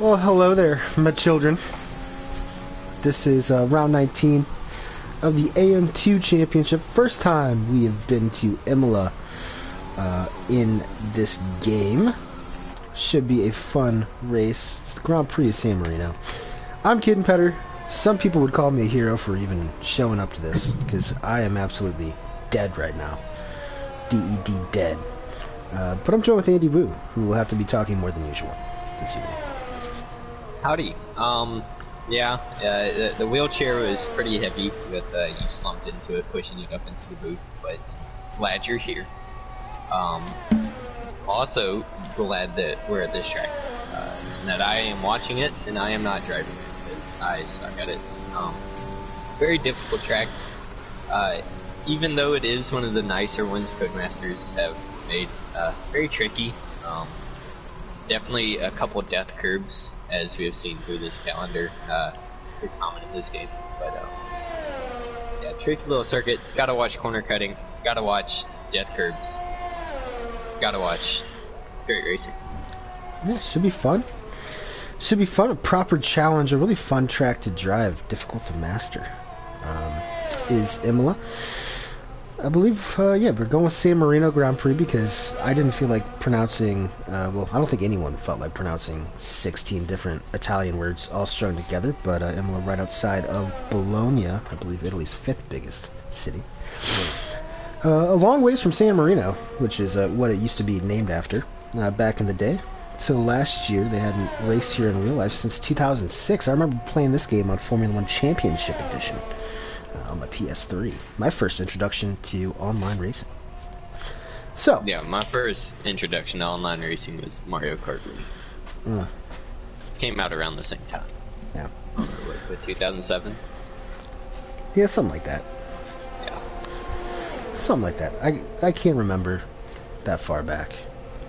Well, hello there, my children. This is round 19 of the AM2 Championship. First time we have been to Imola in this game. Should be a fun race. It's the Grand Prix of San Marino. I'm Kid and Petter. Some people would call me a hero for even showing up to this, because I am absolutely dead right now. D-E-D, dead. But I'm joined with Andy Wu, who will have to be talking more than usual this evening. Howdy. The wheelchair was pretty heavy with you slumped into it, pushing it up into the booth, but glad you're here. Also glad that we're at this track, and that I am watching it and I am not driving it, because I suck at it. Very difficult track, even though it is one of the nicer ones Codemasters have made. Very tricky. Definitely a couple death curbs, as we have seen through this calendar. Pretty common in this game, but yeah, tricky little circuit. Gotta watch corner cutting. Gotta watch death curbs. Gotta watch dirt racing. Yeah, should be fun. Should be fun. A proper challenge. A really fun track to drive. Difficult to master. Is Imola. I believe, yeah, we're going with San Marino Grand Prix because I didn't feel like pronouncing, well, I don't think anyone felt like pronouncing 16 different Italian words all strung together, but Imola right outside of Bologna, I believe Italy's 5th biggest city. A long ways from San Marino, which is what it used to be named after back in the day. So last year, they hadn't raced here in real life since 2006. I remember playing this game on Formula One Championship Edition. On my PS3, my first introduction to online racing. So yeah, my first introduction to online racing was Mario Kart Wii. Came out around the same time. Yeah, with 2007. Yeah, something like that. Yeah, something like that. I can't remember that far back,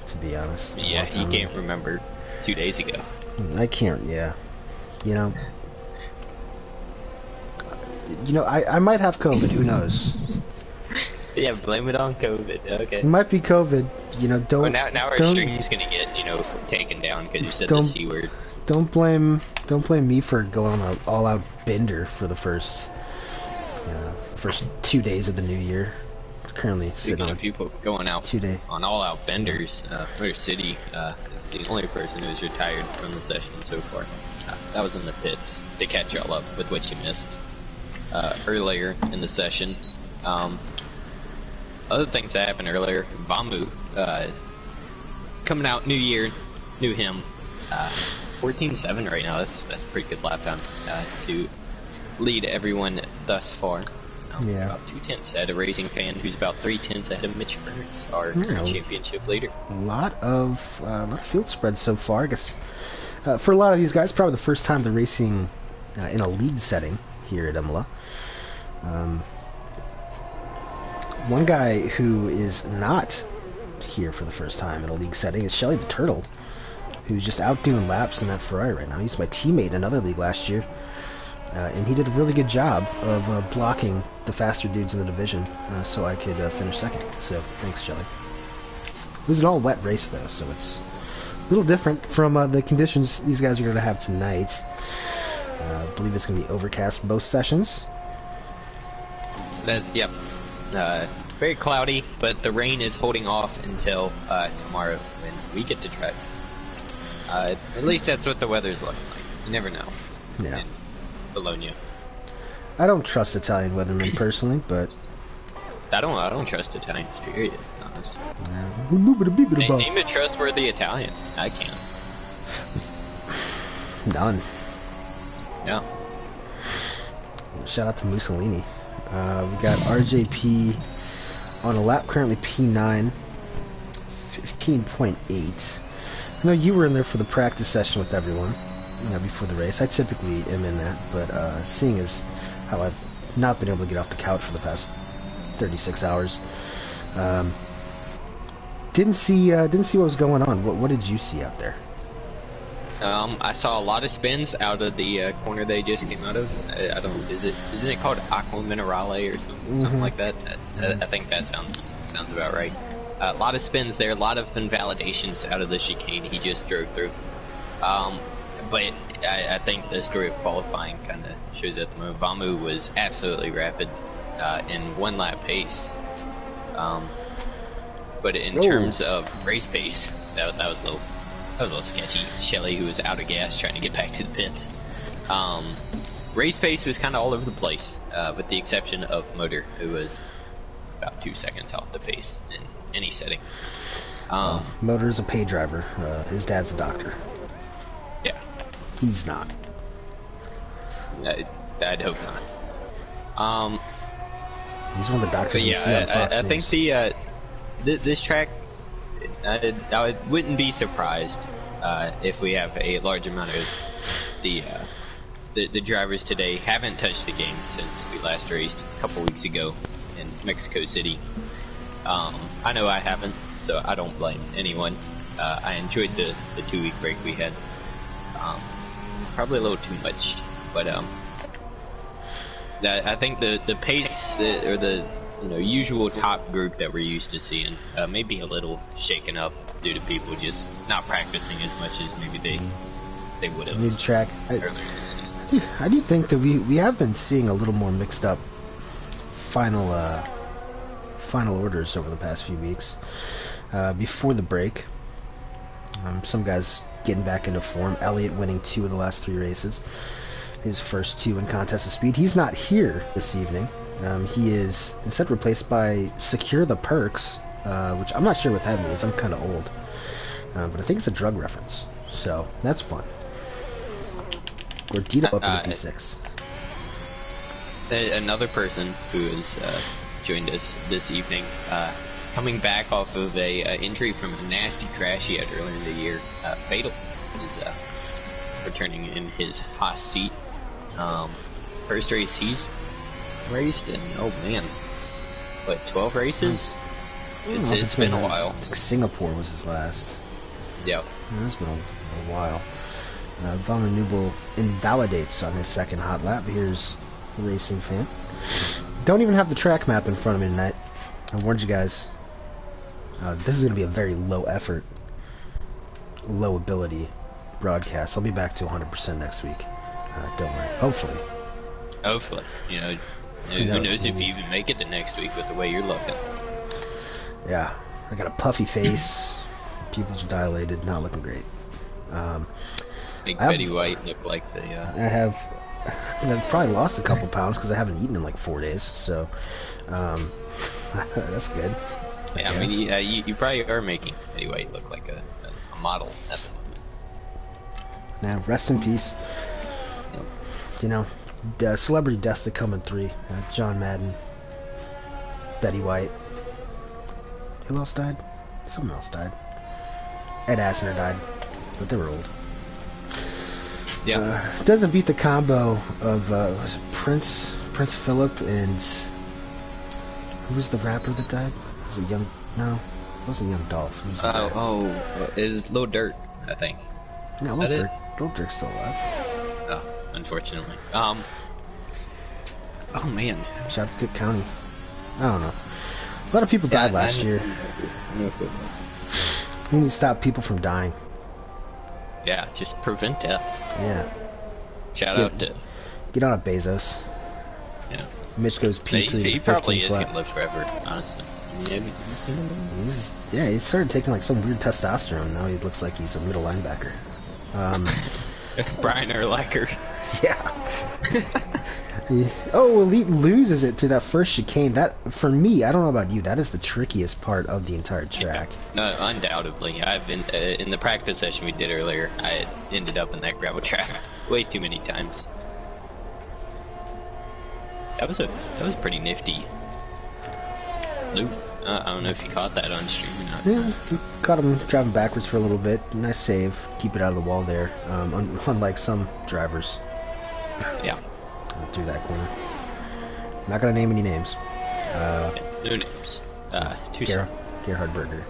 to be honest. Yeah, you can't remember 2 days ago. I can't. Yeah, you know. I might have COVID. Who knows? Yeah, blame it on COVID. Okay. It might be COVID. Don't. Well, now our stream's gonna get taken down because you said the C word. Don't blame me for going on an all-out bender for the first 2 days of the new year. Currently sitting on people going out 2 day on all-out benders. Motor City is the only person who's retired from the session so far. That was in the pits to catch y'all up with what you missed. Earlier in the session. Other things that happened earlier, Vamu, coming out, new year, new him, 14.7 right now. That's a pretty good lap time to lead everyone thus far. Yeah. About 2/10 ahead of Racing Fan, who's about 3/10 ahead of Mitch Burns, our championship leader. A lot of field spread so far. I guess for a lot of these guys, probably the first time they're racing in a league setting here at Imola. One guy who is not here for the first time in a league setting is Shelly the Turtle, who's just out doing laps in that Ferrari right now. He's my teammate in another league last year, and he did a really good job of blocking the faster dudes in the division so I could finish second. So thanks, Shelly. It was an all-wet race, though, so it's a little different from the conditions these guys are going to have tonight. I believe it's going to be overcast both sessions. Yep. Very cloudy, but the rain is holding off until tomorrow when we get to track. At least that's what the weather's looking like. You never know. Yeah. In Bologna. I don't trust Italian weathermen personally, but I don't trust Italians, period. Honestly. Name a trustworthy Italian. I can't. None. Yeah. Shout out to Mussolini. We got RJP on a lap, currently P9, 15.8. I know you were in there for the practice session with everyone, before the race. I typically am in that, but seeing as how I've not been able to get off the couch for the past 36 hours, didn't see what was going on. What did you see out there? I saw a lot of spins out of the corner they just came out of. Isn't it called Aqua Minerale or something like that? I think that sounds about right. A lot of spins there, a lot of invalidations out of the chicane he just drove through. but I think the story of qualifying kind of shows at the moment. Vamu was absolutely rapid in one lap pace. But in terms of race pace, that was a little sketchy. Shelley, who was out of gas trying to get back to the pits. Race pace was kind of all over the place, with the exception of Motor, who was about 2 seconds off the pace in any setting. Motor's a pay driver. His dad's a doctor. Yeah. He's not. I'd hope not. He's one of the doctors you see on Fox I News. think this track, I wouldn't be surprised if we have a large amount of the drivers today haven't touched the game since we last raced a couple weeks ago in Mexico City. I know I haven't, so I don't blame anyone. I enjoyed the 2-week break we had. Probably a little too much, but I think the pace or the usual top group that we're used to seeing may be a little shaken up due to people just not practicing as much as maybe they would have. New track. Earlier this season. I do think that we have been seeing a little more mixed up final orders over the past few weeks. Before the break, some guys getting back into form. Elliott winning 2 of the last 3 races. His first 2 in contest of speed. He's not here this evening. He is instead replaced by Secure the Perks, which I'm not sure what that means. I'm kind of old. But I think it's a drug reference. So, that's fun. Gordito up in P6. Another person who has joined us this evening, coming back off of a injury from a nasty crash he had earlier in the year. Fatal is returning in his hot seat. First race he's raced in, oh man, what, 12 races? It's been a while. I think Singapore was his last. Yep. Yeah, it's been a while. Vaughn Newell invalidates on his second hot lap. Here's a racing fan. Don't even have the track map in front of me tonight. I warned you guys. This is going to be a very low effort, low ability broadcast. I'll be back to 100% next week. Don't worry. Hopefully. Who knows if you even make it to next week with the way you're looking. Yeah. I got a puffy face. Pupils are dilated. Not looking great. Betty White looked like the... I've probably lost a couple pounds because I haven't eaten in like 4 days. So, that's good. I mean, you probably are making Betty White look like a model at the moment. Now, rest in peace. The celebrity deaths that come in 3. John Madden, Betty White. Who else died? Someone else died. Ed Asner died, but they were old. Yeah. Doesn't beat the combo of was it Prince Philip and who was the rapper that died? Was it Young? No, it wasn't Young Dolph. It was Lil Durk, I think. No, Lil Durk's still alive. Oh, unfortunately. Oh man. Shout out to Cook County. I don't know. A lot of people died last year. I know if it was. We need to stop people from dying. Yeah, just prevent death. Yeah. Shout out to... Get on a Bezos. Yeah. Mitch goes P3 He to probably 15 is flat. going to live forever, honestly. Have you seen him? He started taking like some weird testosterone. Now he looks like he's a middle linebacker. Brian Urlacher. Yeah. Elite loses it to that first chicane. That, for me, I don't know about you, that is the trickiest part of the entire track. Yeah, no, undoubtedly. I've been in the practice session we did earlier. I ended up in that gravel track way too many times. That was a pretty nifty loop. I don't know if you caught that on stream or not. Yeah, we caught him driving backwards for a little bit. Nice save. Keep it out of the wall there. Unlike some drivers. Yeah. Through that corner. Not gonna name any names. No names. Gerhard Berger.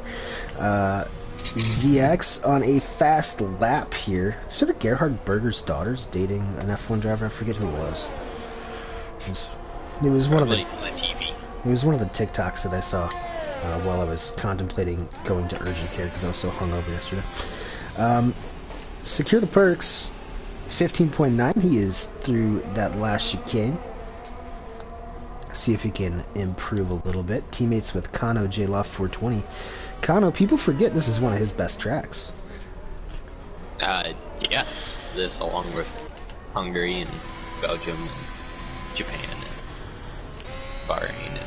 ZX on a fast lap here. So the Gerhard Berger's daughter's dating an F1 driver. I forget who it was. It was one of the. On TV. It was one of the TikToks that I saw while I was contemplating going to urgent care because I was so hungover yesterday. Secure the Perks 15.9. He is through that last chicane. See if he can improve a little bit. Teammates with Kano, J-Loft 420. Kano, people forget this is one of his best tracks. Yes. This along with Hungary and Belgium and Japan and Bahrain and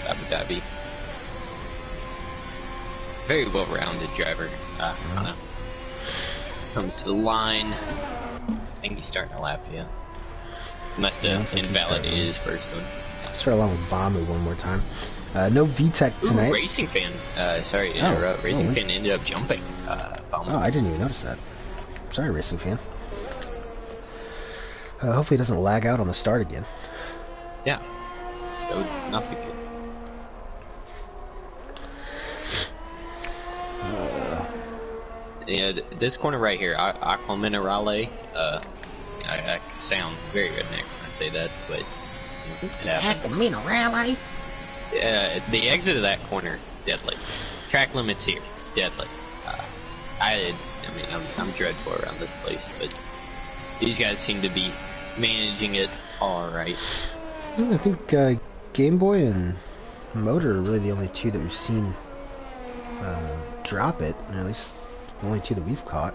Abu Dhabi. Very well-rounded driver. Kano. Comes to the line. I think he's starting a lap, yeah. Must have invalidated his first one. Start along with Bamu one more time. No VTEC tonight. Ooh, Racing Fan. Sorry to interrupt. Racing Fan ended up jumping. Bamu. Oh, I didn't even notice that. Sorry, Racing Fan. Hopefully he doesn't lag out on the start again. Yeah. That would not be good. Yeah, this corner right here, Aqua Minerale, I sound very redneck when I say that, but it happens. Aqua Minerale? The exit of that corner, deadly. Track limits here, deadly. I mean, I'm dreadful around this place, but these guys seem to be managing it alright. I think Game Boy and Motor are really the only two that we've seen drop it, or at least the only two that we've caught.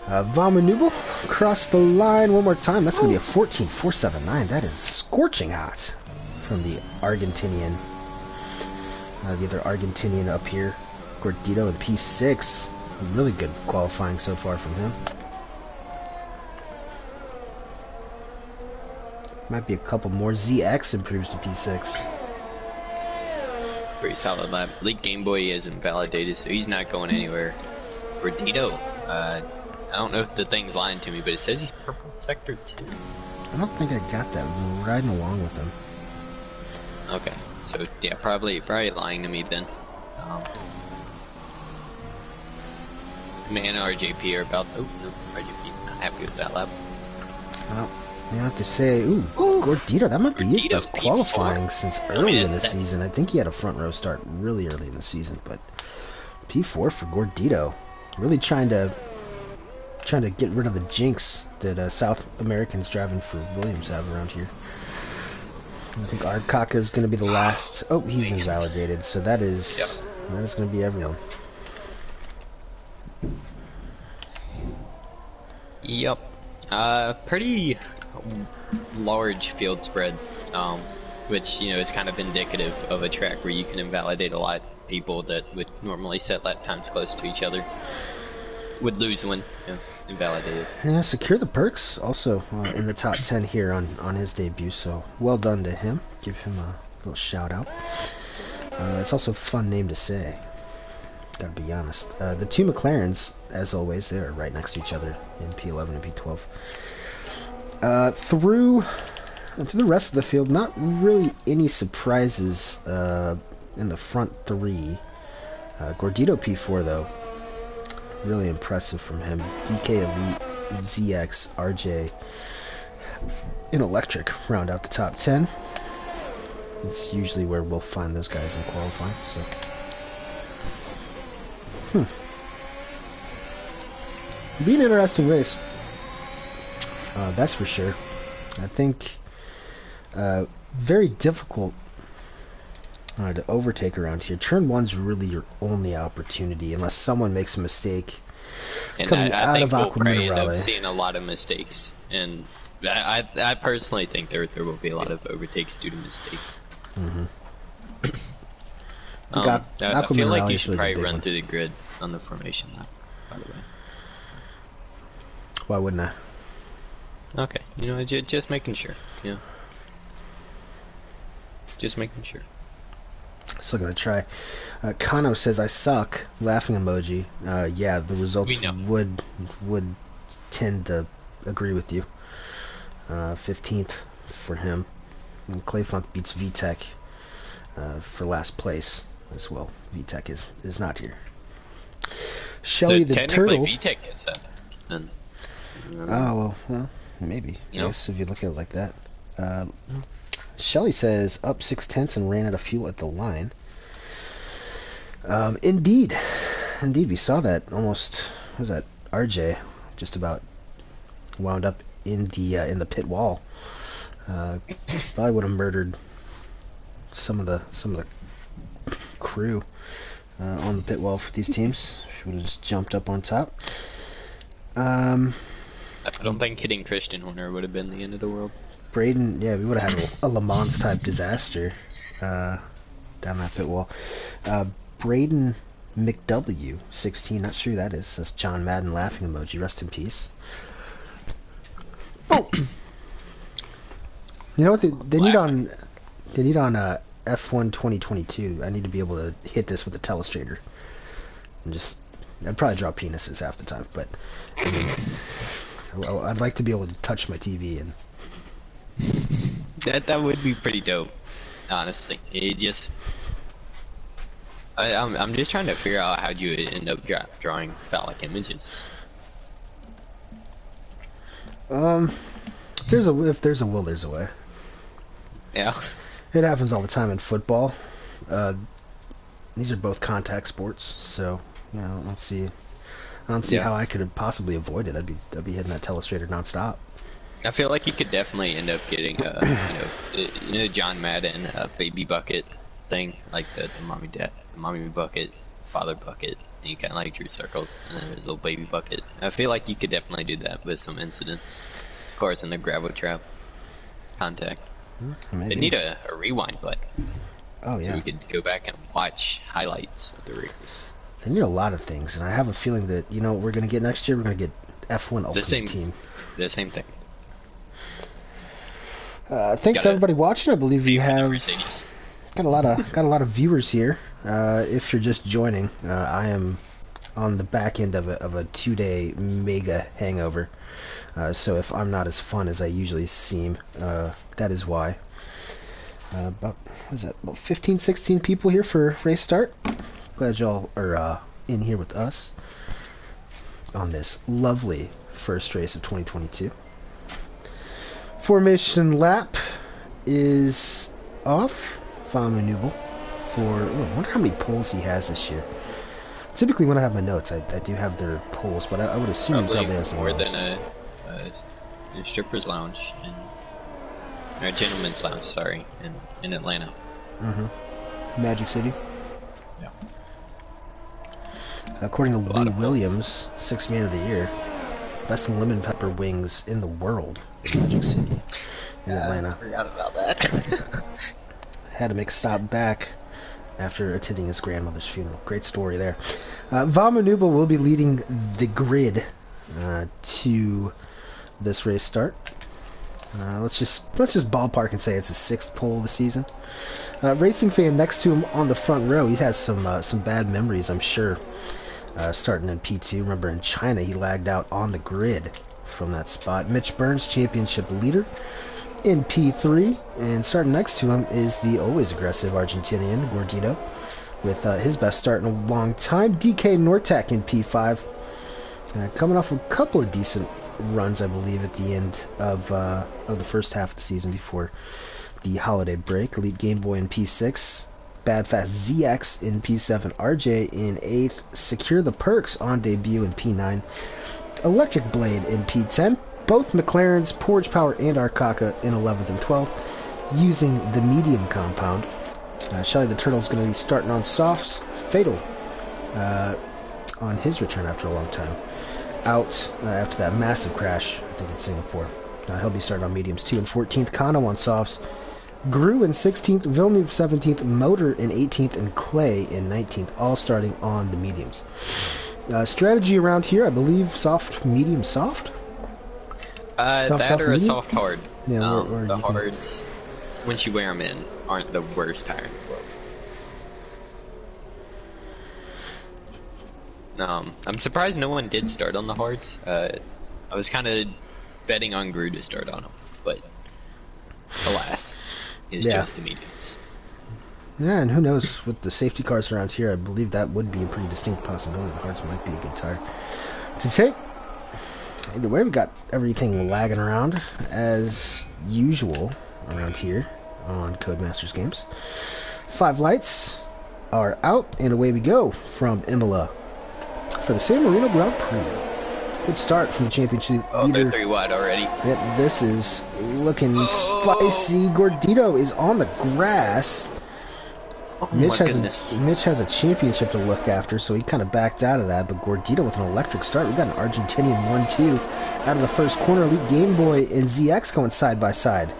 Vamanubel across the line one more time. That's going to be a 14.479. That is scorching hot from the Argentinian. The other Argentinian up here, Gordito in P6. Really good qualifying so far from him. Might be a couple more. ZX improves to P6. Pretty solid lap. League Game Boy is invalidated, so he's not going anywhere. Gordito, I don't know if the thing's lying to me, but it says he's purple sector 2. I don't think I got that. We're riding along with him. Okay, so yeah, probably lying to me then. Man, RJP are about. Oh no, RJP not happy with that lap. Well, you have to say, Gordito, that might be his best qualifying since early in the season. I think he had a front row start really early in the season, but P4 for Gordito, really trying to get rid of the jinx that South Americans driving for Williams have around here. I think Arkaka is going to be the last. Oh, he's invalidated, so that is going to be everyone. Yep. Pretty large field spread, which, you know, is kind of indicative of a track where you can invalidate a lot of people that would normally set lap times close to each other. Would lose when invalidated. Yeah, Secure the Perks also in the top 10 here on his debut, so well done to him. Give him a little shout out. It's also a fun name to say. Gotta be honest. The two McLarens, as always, they are right next to each other in P11 and P12. Through the rest of the field, not really any surprises in the front three. Gordito P4 though, really impressive from him. DK Elite, ZX, RJ, and Electric round out the top 10. It's usually where we'll find those guys in qualifying. So. Be an interesting race. That's for sure. I think very difficult to overtake around here. Turn 1's really your only opportunity unless someone makes a mistake. And I think we'll probably end up seeing a lot of mistakes. And I personally think there will be a lot of overtakes due to mistakes. Mm-hmm. I feel like you should probably run through the grid on the formation lap, by the way. Why wouldn't I? Okay, you know, just making sure. Yeah. Just making sure. Still gonna try. Kano says I suck. Laughing emoji. Yeah, the results would tend to agree with you. 15th for him. And Clayfunk beats VTEC for last place as well. VTEC is not here. Shelly so the Turtle. VTEC is that. Then. Oh well, maybe. Yes, if you look at it like that. Shelly says up 6/10 and ran out of fuel at the line. Indeed, we saw that almost. What was that RJ just about wound up in the pit wall. Probably would have murdered some of the crew on the pit wall for these teams. She would have just jumped up on top. I don't think hitting Christian Horner would have been the end of the world. Braden, yeah, we would have had a Le Mans type disaster down that pit wall. Braden McW 16, not sure who that is. That's John Madden laughing emoji. Rest in peace. Oh, you know what? They need on F1 2022. I need to be able to hit this with a telestrator and just. I'd probably draw penises half the time, but I mean, I'd like to be able to touch my TV and. That would be pretty dope, honestly. It just. I'm just trying to figure out how you would end up drawing phallic images. If there's a will, there's a way. Yeah. It happens all the time in football. These are both contact sports, so you know, I don't see how I could have possibly avoided it. I'd be hitting that telestrator nonstop. I feel like you could definitely end up getting John Madden baby bucket thing, like the mommy bucket, father bucket, and you kind of like drew circles, and then there's a little baby bucket. I feel like you could definitely do that with some incidents. Of course, in the gravel trap contact. They need a rewind button. Oh, yeah. So we could go back and watch highlights of the race. They need a lot of things, and I have a feeling that, you know what we're going to get next year? We're going to get F1 Ultimate Team. The same thing. Thanks everybody watching. I believe we have got a lot of viewers here. If you're just joining, I am on the back end of a 2-day mega hangover. So if I'm not as fun as I usually seem, that is why. About 15, 16 people here for race start. Glad y'all are in here with us on this lovely first race of 2022. Formation lap is off. Famu for I wonder how many poles he has this year. Typically, when I have my notes, I do have their poles, but I would assume he probably has more the than a stripper's lounge or a gentleman's lounge. Sorry, in Atlanta. Magic City. Yeah. According to Lee Williams, 6th man of the year, best lemon pepper wings in the world in Magic City in Atlanta. I forgot about that. Had to make a stop back after attending his grandmother's funeral. Great story there. Vamanuba will be leading the grid to this race start. Let's just ballpark and say it's his 6th pole of the season. Racing fan next to him on the front row, he has some bad memories, I'm sure. Starting in P2, remember in China he lagged out on the grid from that spot. Mitch Burns, championship leader in P3, and starting next to him is the always aggressive Argentinian Gordito with his best start in a long time. DK Nortek in P5, coming off a couple of decent runs, I believe, at the end of the first half of the season before the holiday break. Elite Game Boy in P6, Bad Fast ZX in P7, RJ in 8th, Secure the Perks on debut in P9, Electric Blade in P10, both McLarens, Porch Power and Arcaka in 11th and 12th, using the medium compound. Shelly the Turtle's going to be starting on softs. Fatal on his return after a long time. Out after that massive crash, I think in Singapore. He'll be starting on mediums 2 and 14th. Kano on softs. Grew in 16th, Villeneuve 17th, Motor in 18th, and Clay in 19th, all starting on the mediums. Strategy around here, I believe soft, medium, soft? That or a soft hard. Yeah, the hards, once you wear them in, aren't the worst tire in the world. I'm surprised no one did start on the hards. I was kind of betting on Gru to start on them, but alas, it's just the mediums. Yeah, and who knows, with the safety cars around here, I believe that would be a pretty distinct possibility. The hards might be a good tire to take. Either way, we got everything lagging around as usual around here on Codemasters Games. 5 lights are out, and away we go from Imola for the San Marino Grand Prix. Good start from the championship Oh, leader. they're 3 wide already. Yep, this is looking spicy. Gordito is on the grass. Oh my goodness. Mitch has a championship to look after, so he kind of backed out of that. But Gordito with an electric start. We've got an Argentinian 1-2 out of the first corner. Elite Game Boy and ZX going side by side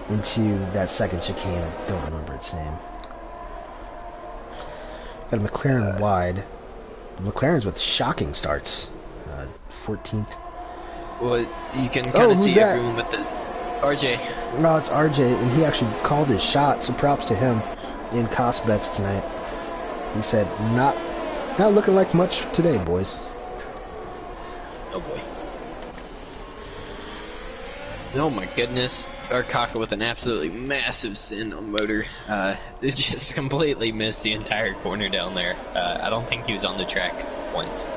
into that second chicane. I don't remember its name. Got a McLaren wide. McLaren's with shocking starts. 14th. Well, you can kind of see that? everyone with the RJ. No, it's RJ, and he actually called his shot, so props to him in cost bets tonight. He said, not looking like much today, boys. Oh boy. Oh my goodness. Arcaka with an absolutely massive sin on motor. It just completely missed the entire corner down there. I don't think he was on the track once.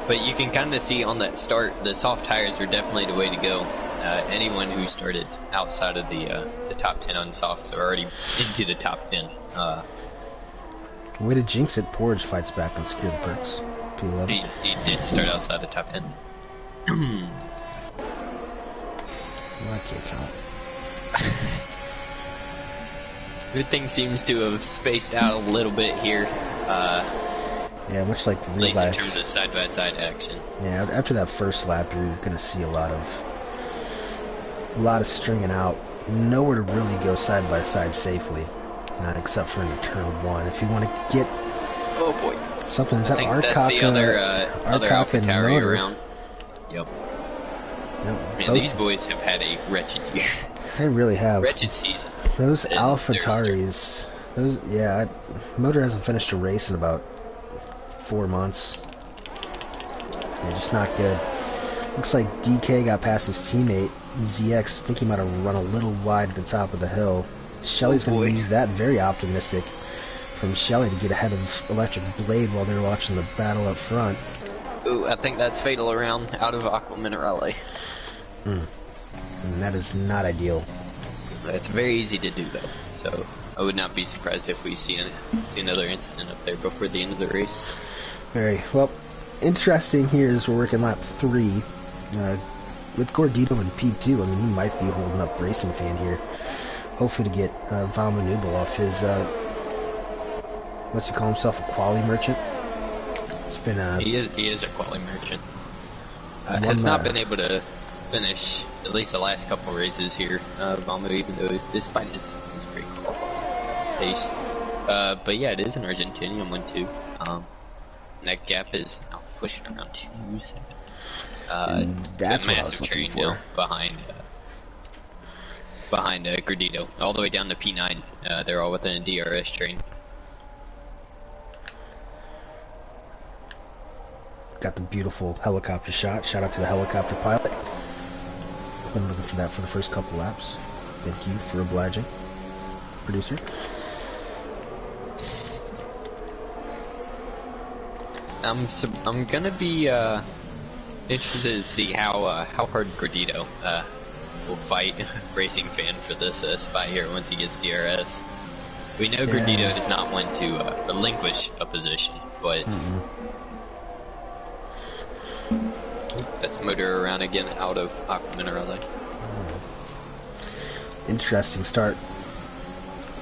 But you can kind of see on that start, the soft tires were definitely the way to go. Anyone who started outside of the top 10 on softs are already into the top 10. Way to jinx it. Porridge fights back and secure the perks. P11. He didn't start outside the top 10. I can't count. Everything seems to have spaced out a little bit here. Yeah, much like At real least in life. terms of side-by-side action. Yeah, after that first lap, you're going to see a lot of stringing out. Nowhere to really go side by side safely, except for into turn 1. If you want to get Oh boy. something, is that I think that's the other Arcaka and AlphaTauri motor? around. Yep. Yep, Man, both- these boys have had a wretched year. they really have. Wretched season. Those And AlphaTauris, motor hasn't finished a race in about 4 months. They're just not good. Looks like DK got past his teammate ZX. I think he might have run a little wide at the top of the hill. Shelly's going to use that. Very optimistic from Shelly to get ahead of Electric Blade while they're watching the battle up front. Ooh, I think that's fatal around out of Aqua Minerale. And that is not ideal. It's very easy to do though, so I would not be surprised if we see another incident up there before the end of the race. Very well. Interesting here is we're working lap 3 with Gordito in P2. I mean, he might be holding up Racing Fan here. Hopefully to get Val Manubel off his what's he call himself, a quality merchant. It's been He is a quality merchant. Has not been able to finish at least the last couple races here, Valmu, even though despite his pretty qualified pace. But yeah, it is an Argentinian one too. And that gap is now pushing around 2 seconds. that's a what I was massive looking train for. now behind Gordito, all the way down to P9. They're all within a DRS train. Got the beautiful helicopter shot. Shout out to the helicopter pilot. Been looking for that for the first couple laps. Thank you for obliging, producer. I'm gonna be interested to see how hard Gordito will fight Racing Fan for this spot here once he gets DRS. We know Gordito is not one to relinquish a position, but that's motor around again out of Aqua Minerale. Interesting start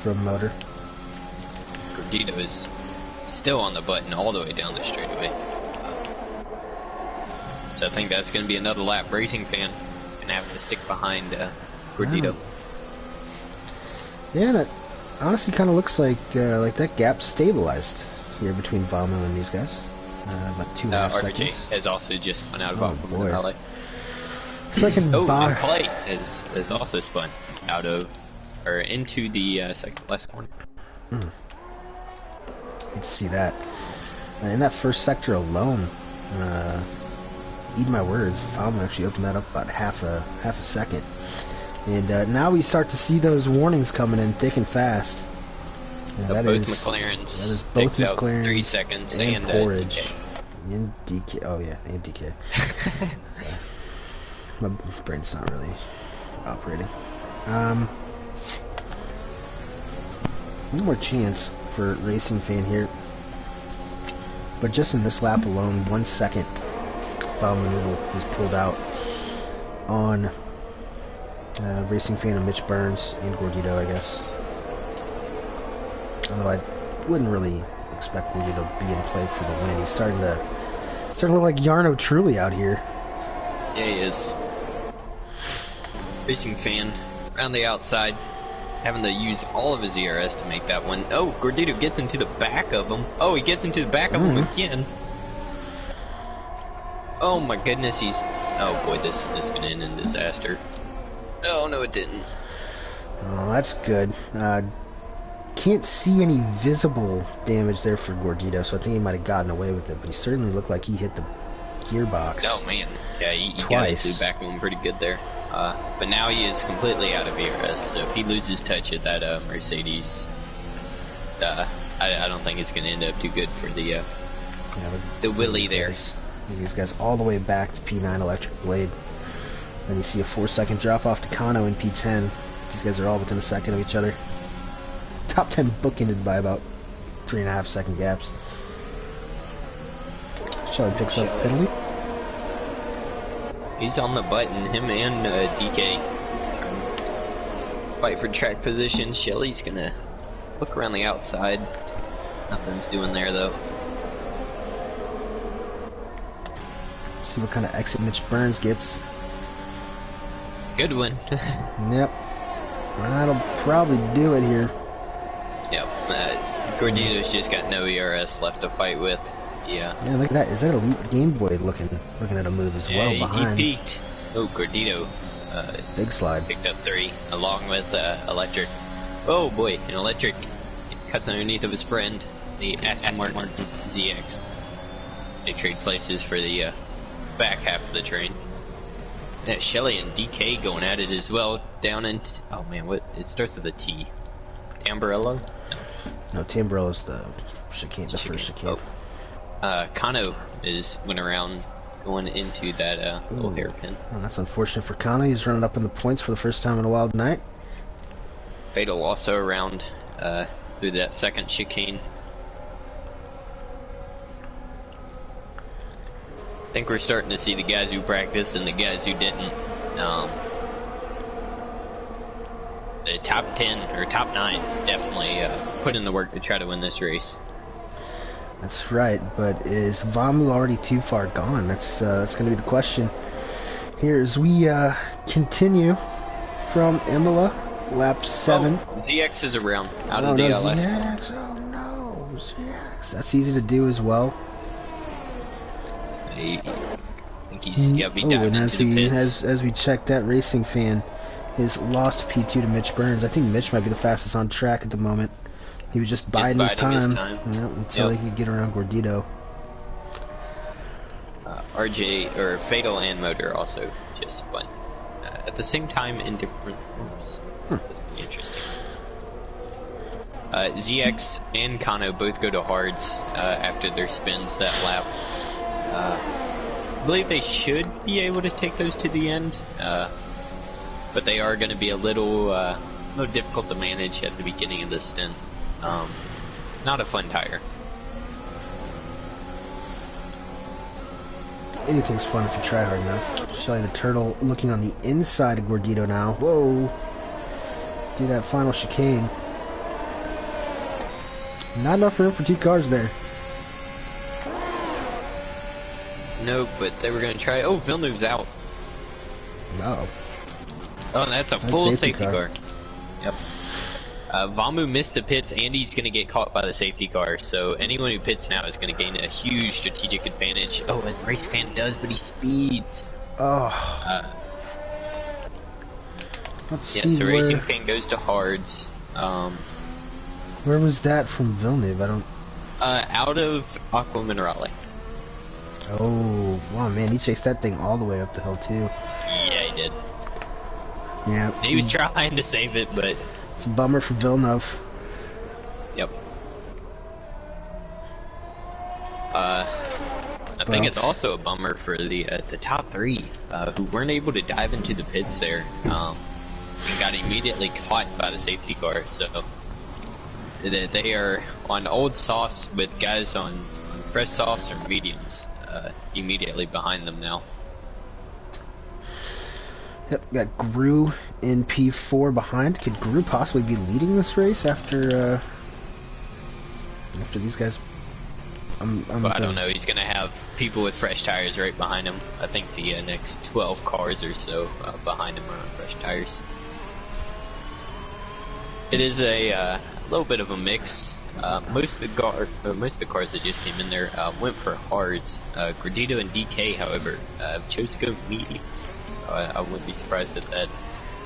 from motor. Gordito is still on the button all the way down the straightaway. So I think that's going to be another lap. Racing Fan and having to stick behind Gordito. Yeah, that honestly kind of looks like that gap stabilized here between Valmo and these guys. About 2.5 RJ seconds. has also just spun out of Oh, Aqua boy. Minerale. It's like in Oh, bar. and Play has also spun out of, or into the second last corner. Good to see that. In that first sector alone, eat my words, Valmo actually opened that up about half a second. And now we start to see those warnings coming in thick and fast. And that Both is McLarens. that is both picked out McLarens 3 seconds and and Porridge. DK. And DK. Oh yeah, and DK. My brain's not really operating. One more chance for Racing Fan here. But just in this lap alone, 1 second foul maneuver was pulled out on Racing Fan of Mitch Burns and Gordito, I guess. Although I wouldn't really expect Gordito to be in play for the win. He's starting to look like Yarno Truly out here. Yeah, he is. Racing Fan around the outside, having to use all of his ERS to make that one. Oh, Gordito gets into the back of him. Oh, he gets into the back of him again. Oh my goodness, he's... Oh boy, this is gonna end in disaster. Oh no, it didn't. Oh, that's good. Can't see any visible damage there for Gordito, so I think he might have gotten away with it, but he certainly looked like he hit the gearbox. Oh man, yeah, he got into the back of him pretty good there. But now he is completely out of ERS, so if he loses touch at that Mercedes, I don't think it's going to end up too good for the Willie there. These guys all the way back to P9 Electric Blade. Then you see a 4-second drop off to Kano in P10. These guys are all within a second of each other. Top 10 bookended by about 3.5 second gaps. Shelly picks up a penalty. He's on the button, him and DK. Fight for track position. Shelly's gonna look around the outside. Nothing's doing there though. See what kind of exit Mitch Burns gets. Good one. Yep. That'll probably do it here. Yep. Gordito's just got no ERS left to fight with. Yeah. Yeah, look at that. Is that Elite Game Boy looking at a move as well behind? He peaked. Oh, Gordito. Big slide. Picked up 3, along with Electric. Oh boy, an Electric cuts underneath of his friend, the Aston Martin ZX. They trade places for the back half of the train. Yeah, Shelly and DK going at it as well. Down in... Oh man, what? It starts with a T. Tamburello? No, Tamburello's the chicane, the first chicane. Oh. Kano went around going into that little hairpin. Well, that's unfortunate for Kano. He's running up in the points for the first time in a while tonight. Fatal also around through that second chicane. I think we're starting to see the guys who practiced and the guys who didn't. The top 10 or top 9 definitely put in the work to try to win this race. That's right, but is Vamu already too far gone? That's going to be the question here as we continue from Imola, lap 7. Oh, ZX is around out of the last ZX. Oh no, ZX. That's easy to do as well. I think he's be diving into the pits. As we check that, Racing Fan has lost P2 to Mitch Burns. I think Mitch might be the fastest on track at the moment. He was just biding his time. Yep, until he could get around Gordito. RJ, or Fatal and Motor also just spun at the same time in different rooms. That's pretty interesting. ZX and Kano both go to hards after their spins that lap. I believe they should be able to take those to the end, but they are going to be a little difficult to manage at the beginning of the stint. Not a fun tire. Anything's fun if you try hard enough. Shelly the Turtle looking on the inside of Gordito now. Whoa! Do that final chicane. Not enough room for 2 cars there. No, but they were going to try. Oh, Villeneuve's out. No. Oh, that's a full safety car. Yep. Vamu missed the pits, and he's going to get caught by the safety car. So anyone who pits now is going to gain a huge strategic advantage. Oh, and Race Fan does, but he speeds. Oh. Let's see. So Racing Fan goes to hards. Where was that from Villeneuve? I don't. Out of Aqua Minerale. Oh, wow, man, he chased that thing all the way up the hill, too. Yeah, he did. Yeah. He was trying to save it, but... It's a bummer for Villeneuve. Yep. I think it's also a bummer for the top 3, who weren't able to dive into the pits there, and got immediately caught by the safety car, so... They are on old softs with guys on fresh softs or mediums. immediately behind them now. Yep, got Gru in P4 behind. Could Gru possibly be leading this race after these guys? But I don't know. He's going to have people with fresh tires right behind him. I think the next 12 cars or so behind him are on fresh tires. It is a little bit of a mix. Most of the cars that just came in there went for hards. Gordito and DK, however, chose to go mediums. So I wouldn't be surprised if that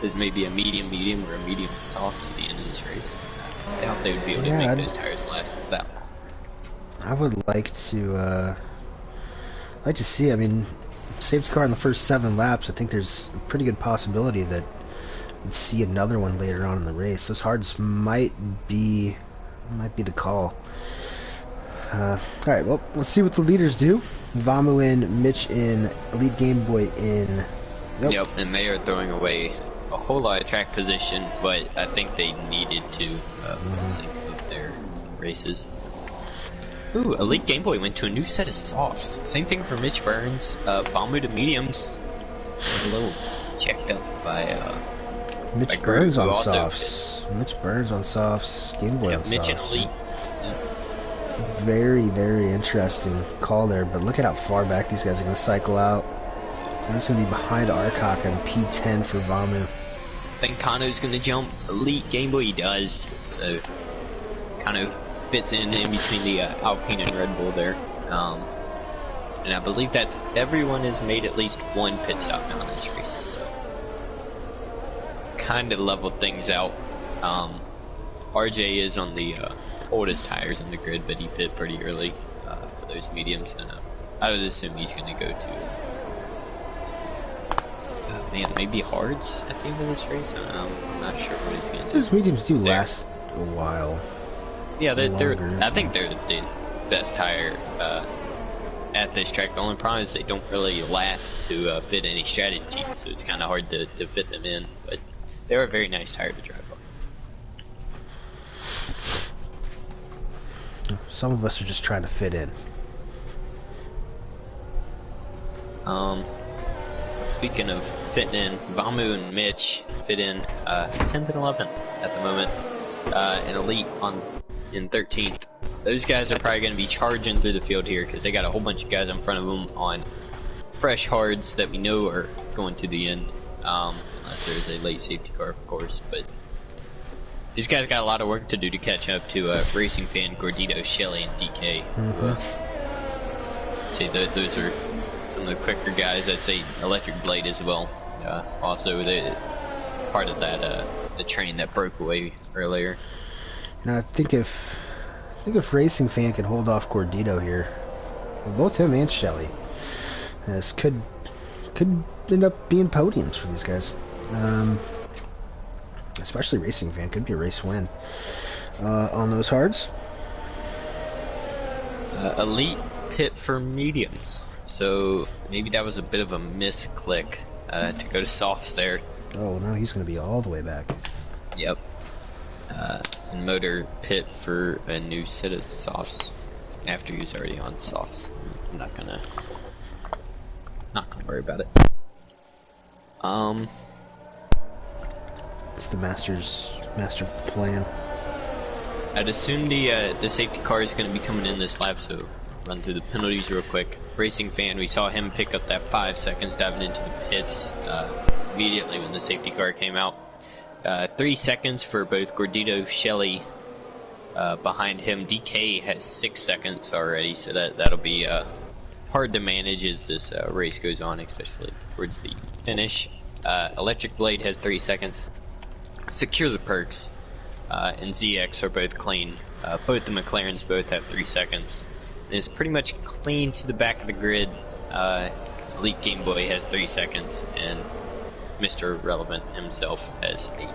is maybe a medium or a medium soft to the end of this race. I doubt they would be able to make those tires last that long. I would like to see. I mean, safety car in the first 7 laps. I think there's a pretty good possibility that we'd see another one later on in the race. Those hards might be the call. All right. Well, let's see what the leaders do. Vamu in, Mitch in, Elite Game Boy in. Yep, and they are throwing away a whole lot of track position, but I think they needed to sync up their races. Ooh, Elite Game Boy went to a new set of softs. Same thing for Mitch Burns. Vamu to mediums. A little checked up by Mitch Burns on softs. Mitch Burns on softs. Game Boy on softs. Mitch and Elite. Very, very interesting call there, but look at how far back these guys are going to cycle out. And it's going to be behind Arcock on P10 for Vamu. I think Kano's going to jump. Elite Game Boy he does. So, Kano fits in between the Alpine and Red Bull there. And I believe that's everyone has made at least one pit stop now in this race. So, kind of leveled things out. RJ is on the oldest tires in the grid, but he pit pretty early for those mediums. And I would assume he's going to go to maybe hards at the end of this race. I'm not sure what he's going to do. Those mediums do last a while. Yeah, I think they're the best tire at this track. The only problem is they don't really last to fit any strategy, so it's kind of hard to fit them in. But they're a very nice tire to drive on. Some of us are just trying to fit in. Speaking of fitting in, Vamu and Mitch fit in 10th and 11th at the moment, and Elite in 13th. Those guys are probably going to be charging through the field here because they got a whole bunch of guys in front of them on fresh hards that we know are going to the end, unless there's a late safety car, of course. But these guys got a lot of work to do to catch up to Racing Fan, Gordito, Shelly, and DK. See, those are some of the quicker guys. I'd say Electric Blade as well. Also, the part of that the train that broke away earlier. I think if Racing Fan can hold off Gordito here, both him and Shelly, this could end up being podiums for these guys. Especially Racing Fan, could be a race win on those hards. Elite pit for mediums, so maybe that was a bit of a misclick to go to softs there. Oh, now he's going to be all the way back. Yep. And Motor pit for a new set of softs after he's already on softs. I'm not gonna worry about it. It's the master plan. I'd assume the safety car is going to be coming in this lap, so run through the penalties real quick. Racing Fan, we saw him pick up that 5 seconds diving into the pits immediately when the safety car came out. 3 seconds for both Gordito, Shelly. Behind him, DK has 6 seconds already, so that'll be hard to manage as this race goes on, especially towards the finish. Electric Blade has 3 seconds. Secure the Perks and ZX are both clean. Both the McLarens both have 3 seconds. And it's pretty much clean to the back of the grid. Elite Game Boy has 3 seconds, and Mr. Relevant himself has 8.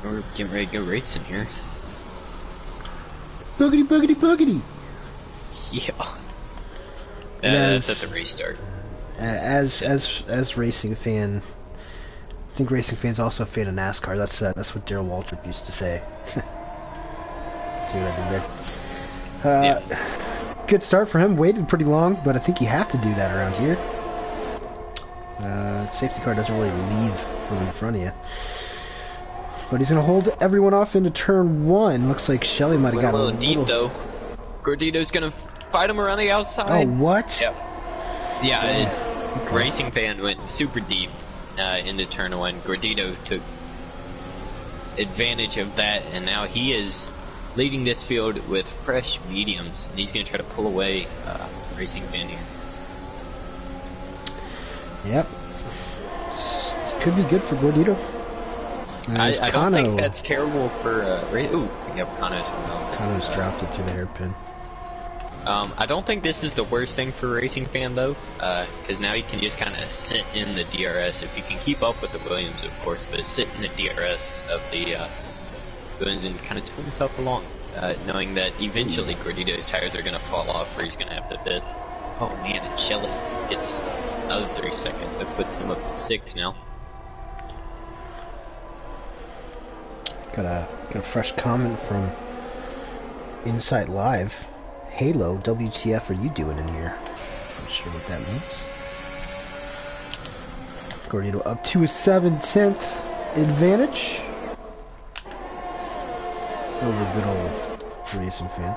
We're getting ready to go racing here. Boogity, boogity, boogity! Yeah. That's at the restart. As Racing Fan, I think Racing Fan's also a fan of NASCAR. That's what Darrell Waltrip used to say. See what I did there? Yeah. good start for him. Waited pretty long, but I think you have to do that around here. Safety car doesn't really leave from in front of you. But he's going to hold everyone off into turn 1. Looks like Shelly might have got a little deep, though. Gordito's going to fight him around the outside. Oh, what? Yep. Yeah, okay. Racing Fan went super deep into turn 1. Gordito took advantage of that, and now he is leading this field with fresh mediums. And he's going to try to pull away Racing Fan here. Yep. This could be good for Gordito. I don't think that's terrible for... ooh, yep, Kano's dropped it through the hairpin. I don't think this is the worst thing for Racing Fan, though, because now he can just kind of sit in the DRS. If you can keep up with the Williams, of course, but sit in the DRS of the Williams and kind of tow himself along, knowing that eventually Gordito's tires are going to fall off or he's going to have to pit. Oh man, and Shelly gets another 3 seconds. That puts him up to 6 now. Got a fresh comment from Insight Live. Halo, WTF are you doing in here? Not sure what that means. Gordito up to a 7/10 advantage over good old Racing Fan.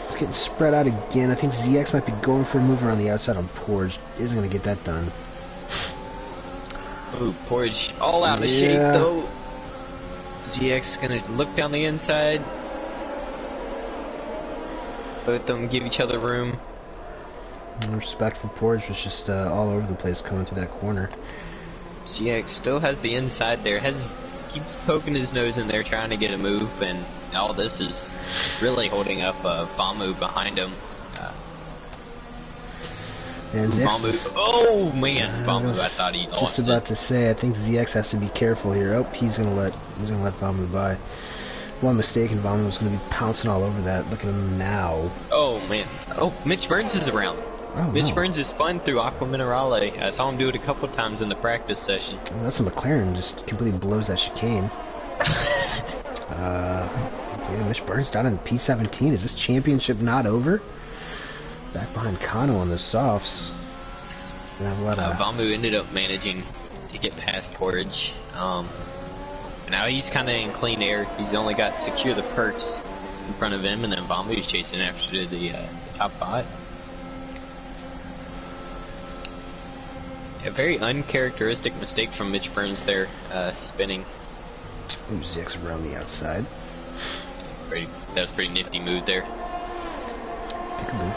It's getting spread out again. I think ZX might be going for a move around the outside on Porge. Isn't going to get that done. Ooh, Porge all out of shape though. ZX gonna look down the inside. Both of them give each other room. Respect for Porge was just all over the place coming through that corner. ZX still has the inside there. Keeps poking his nose in there trying to get a move, and all this is really holding up Vamu behind him. And Vamu, oh man, Vamu! I thought he lost just about to say, I think ZX has to be careful here. Oh, he's gonna let Vamu by. One mistake, and Vamu was gonna be pouncing all over that. Look at him now. Oh man! Oh, Mitch Burns is around. Oh, Mitch Burns is spun through Aqua Minerale. I saw him do it a couple times in the practice session. Well, that's a McLaren, just completely blows that chicane. Yeah, Mitch Burns down in P17. Is this championship not over? Back behind Kano on the softs. Vamu ended up managing to get past Porridge. Now he's kind of in clean air. He's only got Secure the Perks in front of him, and then Vamu's chasing after the top 5. A very uncharacteristic mistake from Mitch Burns there, spinning. Ooh, ZX around the outside. That was a pretty nifty move there. Peekaboo.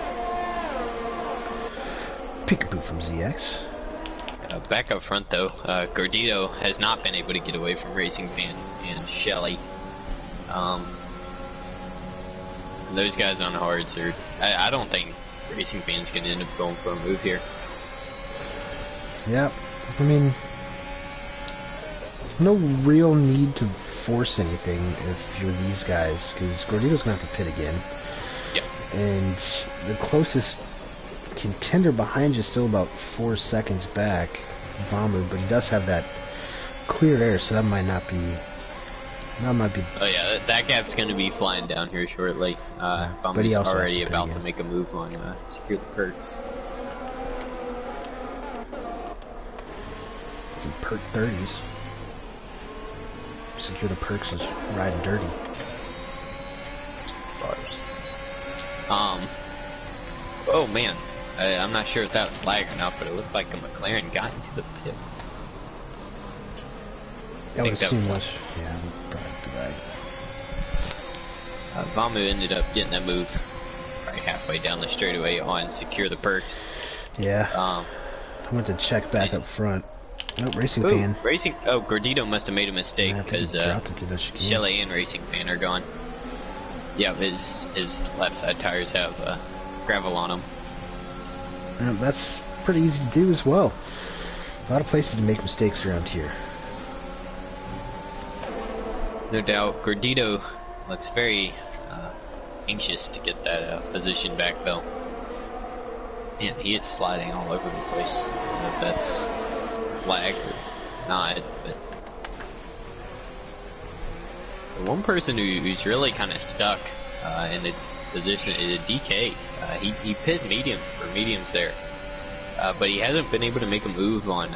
Peekaboo from ZX. Back up front though, Gordito has not been able to get away from Racing Fan and Shelly. Those guys on hards are... I don't think Racing Fan's going to end up going for a move here. Yep. I mean, no real need to force anything if you're these guys, because Gordito's going to have to pit again. Yep. And the closest contender behind you is still about 4 seconds back, Vamu, but he does have that clear air, so that might not be... Oh yeah, that gap's going to be flying down here shortly. Vamu's already about to make a move on Secure the Perks. Some perk 30s. Secure the Perks is riding dirty. Bars. Oh man, I'm not sure if that was lag or not, but it looked like a McLaren got into the pit. That was seamless. Yeah, probably lag. Vamu ended up getting that move right halfway down the straightaway on Secure the Perks. Yeah. I went to check back up front. Nope, Racing Fan. Oh, Gordito must have made a mistake because Shelly and Racing Fan are gone. Yeah, his left side tires have gravel on them. That's pretty easy to do as well. A lot of places to make mistakes around here. No doubt. Gordito looks very anxious to get that position back, though. Man, he is sliding all over the place. I don't know if that's lag or not, but the one person who's really kind of stuck in the position is DK. He pit mediums there, but he hasn't been able to make a move on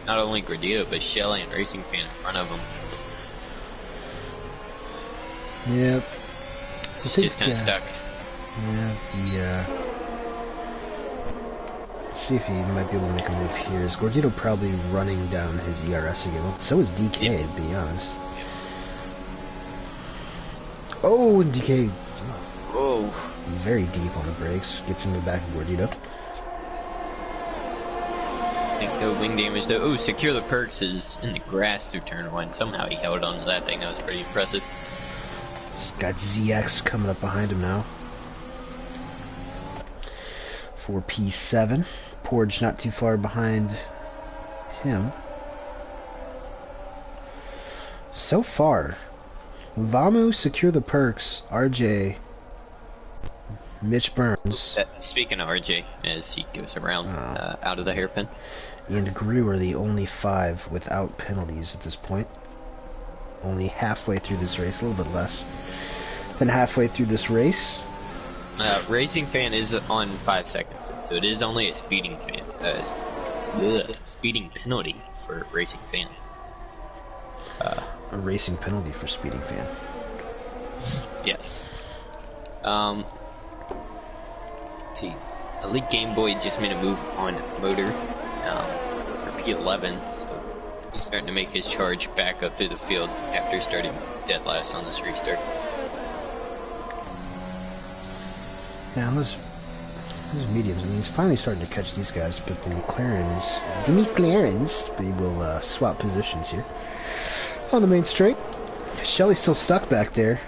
not only Gordito but Shelly and Racing Fan in front of him. Yep. He's just kind of stuck. Yeah, let's see if he might be able to make a move here. Is Gordito probably running down his ERS again? Well, so is DK, yeah. to be honest. Oh, and DK. Oh. Very deep on the brakes. Gets into the back of Gordito. I think no wing damage though. Oh, secure the perks is in the grass through turn 1. Somehow he held on to that thing. That was pretty impressive. He's got ZX coming up behind him now. For P7. Porge not too far behind him. So far, Vamu, Secure the Perks, RJ, Mitch Burns. Speaking of RJ, as he goes around out of the hairpin. And Gru are the only 5 without penalties at this point. Only halfway through this race, a little bit less than halfway through this race. Racing Fan is on 5 seconds, so it is only a speeding speeding penalty for Racing Fan. A racing penalty for Speeding Fan. Yes. Let's see. Elite Game Boy just made a move on Motor for P11, so he's starting to make his charge back up through the field after starting dead last on this restart. Yeah, those mediums, I mean, he's finally starting to catch these guys, but the McLarens, they will swap positions here. On the main straight, Shelly's still stuck back there.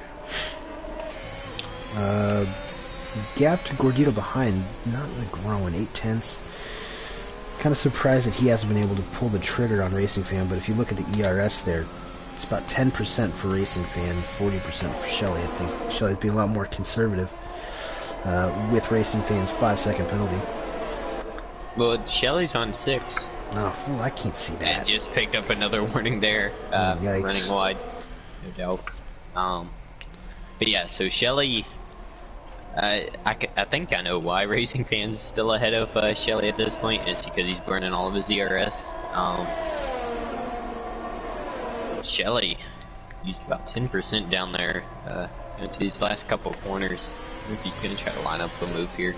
Gap to Gordito behind, not really growing, 8/10. Kind of surprised that he hasn't been able to pull the trigger on Racing Fan, but if you look at the ERS there, it's about 10% for Racing Fan, 40% for Shelly. I think Shelly's being a lot more conservative with Racing Fan's 5-second penalty. Well, Shelly's on 6. Oh, well, I can't see that. And just picked up another warning there, running wide, no doubt. But yeah, so Shelly, I think I know why Racing Fan's still ahead of Shelly at this point. It's because he's burning all of his ERS. Shelly used about 10% down there into these last couple corners. I think he's going to try to line up a move here,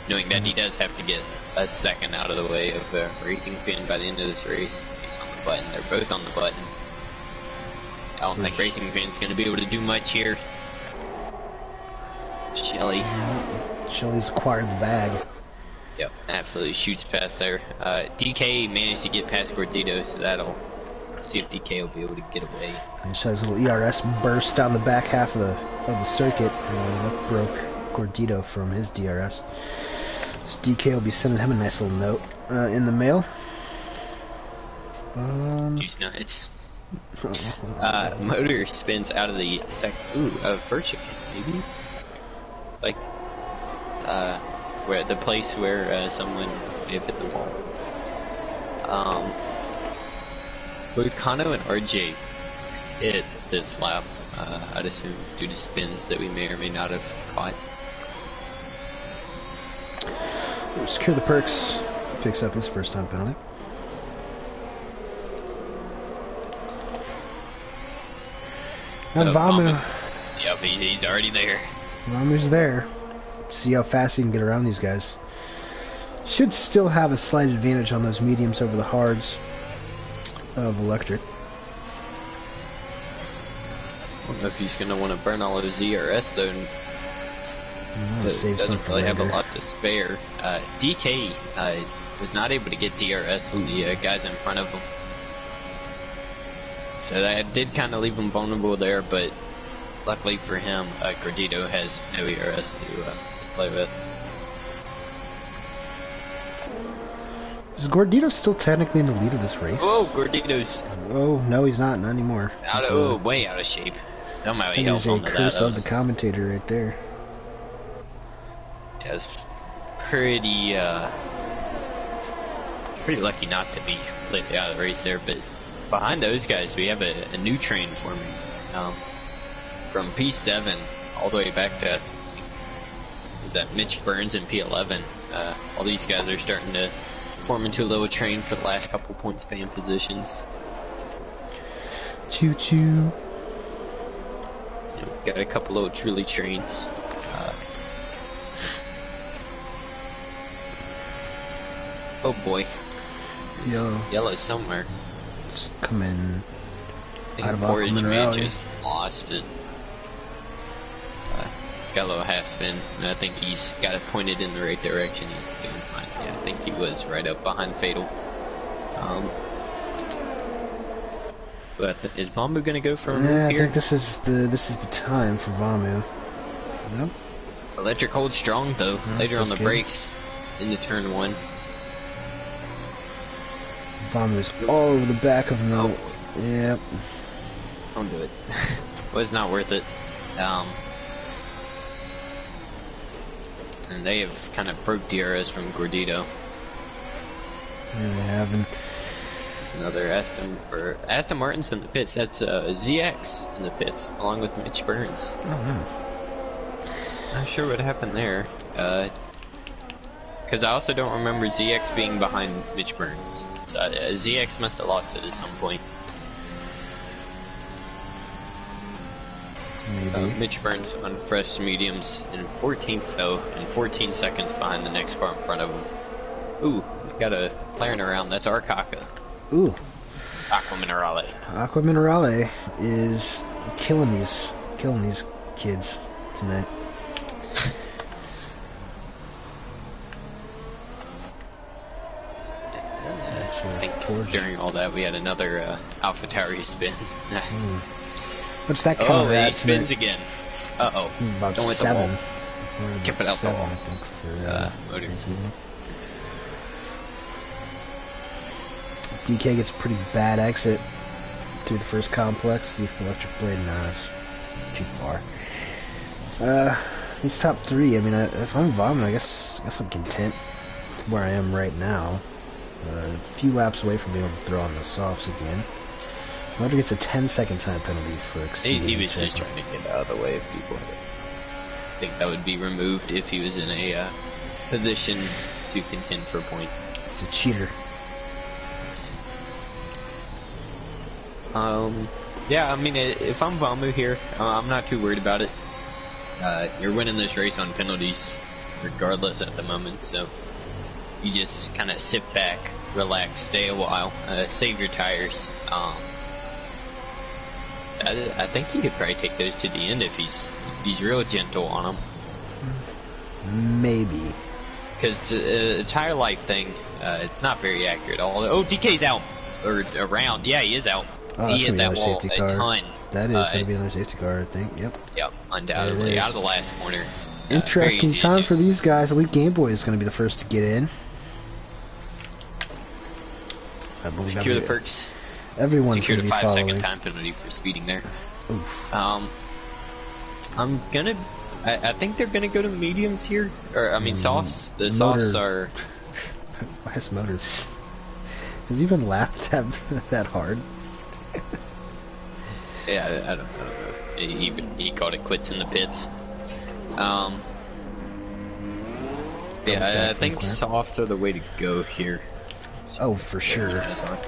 knowing that he does have to get a second out of the way of Racing Fan by the end of this race. He's on the button. They're both on the button. I don't think Racing Fan's going to be able to do much here. Shelly. Shelly's acquired the bag. Yep, absolutely shoots past there. DK managed to get past Gordito, so that'll see if DK will be able to get away. And Shelly's little ERS burst down the back half of the circuit, and that broke Gordito from his DRS. So DK will be sending him a nice little note in the mail. Juice nuts. Motor spins out of the first chicane, maybe? Like, where the place where someone may have hit the wall. Both Kano and RJ hit this lap, I'd assume, due to spins that we may or may not have caught. Secure the Perks picks up his first time penalty. And Vamu. Yep, he's already there. Vamu's there. See how fast he can get around these guys. Should still have a slight advantage on those mediums over the hards of electric. I don't know if he's going to want to burn all of his ERS though. Save some doesn't really have a lot to spare. DK was not able to get DRS on the guys in front of him. So that did kind of leave him vulnerable there, but luckily for him, Gordito has no ERS to play with. Is Gordito still technically in the lead of this race? Oh, Gordito's... Oh, no, he's not anymore. Way out of shape. Somehow he held on to that. That is a curse of the commentator right there. Yeah, it's pretty lucky not to be completely out of the race there, but behind those guys we have a new train forming from P7 all the way back to is that Mitch Burns in P11. All these guys are starting to form into a little train for the last couple point span positions. Choo choo. You know, got a couple little truly trains. Oh boy. Yellow somewhere. It's coming out of Porridge Aqua may Minerale. just lost it. Got a little half spin, and I think he's got it pointed in the right direction. He's doing fine. Yeah, I think he was right up behind Fatal. But is Vamu gonna go for a move Yeah, I here? think this is the time for Vamu. Nope. Electric holds strong though. Later on that's the good. brakes in the turn 1. Vamu's all over the back of him though. Oh. Yep. Don't do it. Well, it's not worth it. And they have kind of broke DRS from Gordito. Yeah, they haven't. Another Aston Martin's in the pits. That's ZX in the pits, along with Mitch Burns. Oh no. Not sure what happened there. Because I also don't remember ZX being behind Mitch Burns. So ZX must have lost it at some point. Maybe. Mitch Burns on fresh mediums in 14th though, and 14 seconds behind the next car in front of him. Ooh, we've got a Clarin around. That's Arcaka. Ooh. Aqua Minerale. Aqua Minerale is killing these kids tonight. I think during all that we had another Alpha Tauri spin. What's that Oh, counter he at spins tonight? again. Uh-oh. About Don't hit the 7. wall. We're about Keep it out the 7, wall. I think, for Motor. this evening. DK gets a pretty bad exit through the first complex. See if Electric Blade, nah, it's too far. These top 3, I mean, if I'm Vomit, I guess I'm content where I am right now. A few laps away from being able to throw on the softs again. Electric gets a 10-second time penalty for exceeding He the was just checkpoint. trying to get out of the way of people. I think that would be removed if he was in a position to contend for points. He's a cheater. Yeah, I mean, if I'm Vamu here, I'm not too worried about it. You're winning this race on penalties, regardless at the moment, so you just kind of sit back, relax, stay a while, save your tires. I think he could probably take those to the end if he's real gentle on them. Maybe. Because a tire life thing, it's not very accurate at all. Oh, DK's out. Or around. Yeah, he is out. Oh, He that's hit gonna be that another wall safety a car. ton. That is going to be another safety car, I think. Yep. Yep, undoubtedly. It is. Out of the last corner. Interesting very easy to time do. for these guys. Elite Game Boy is going to be the first to get in. I believe Secure the perks. everyone's Secure going the to be 5-second following. time penalty for speeding there. Oof. I'm gonna... I think they're gonna go to mediums here. Or, I mean, softs. The Motor- softs are... Why is Motors... Has even lapped that hard? Yeah, I don't know. He called it quits in the pits. Yeah, I think softs are the way to go here. Oh, for sure. Guys are.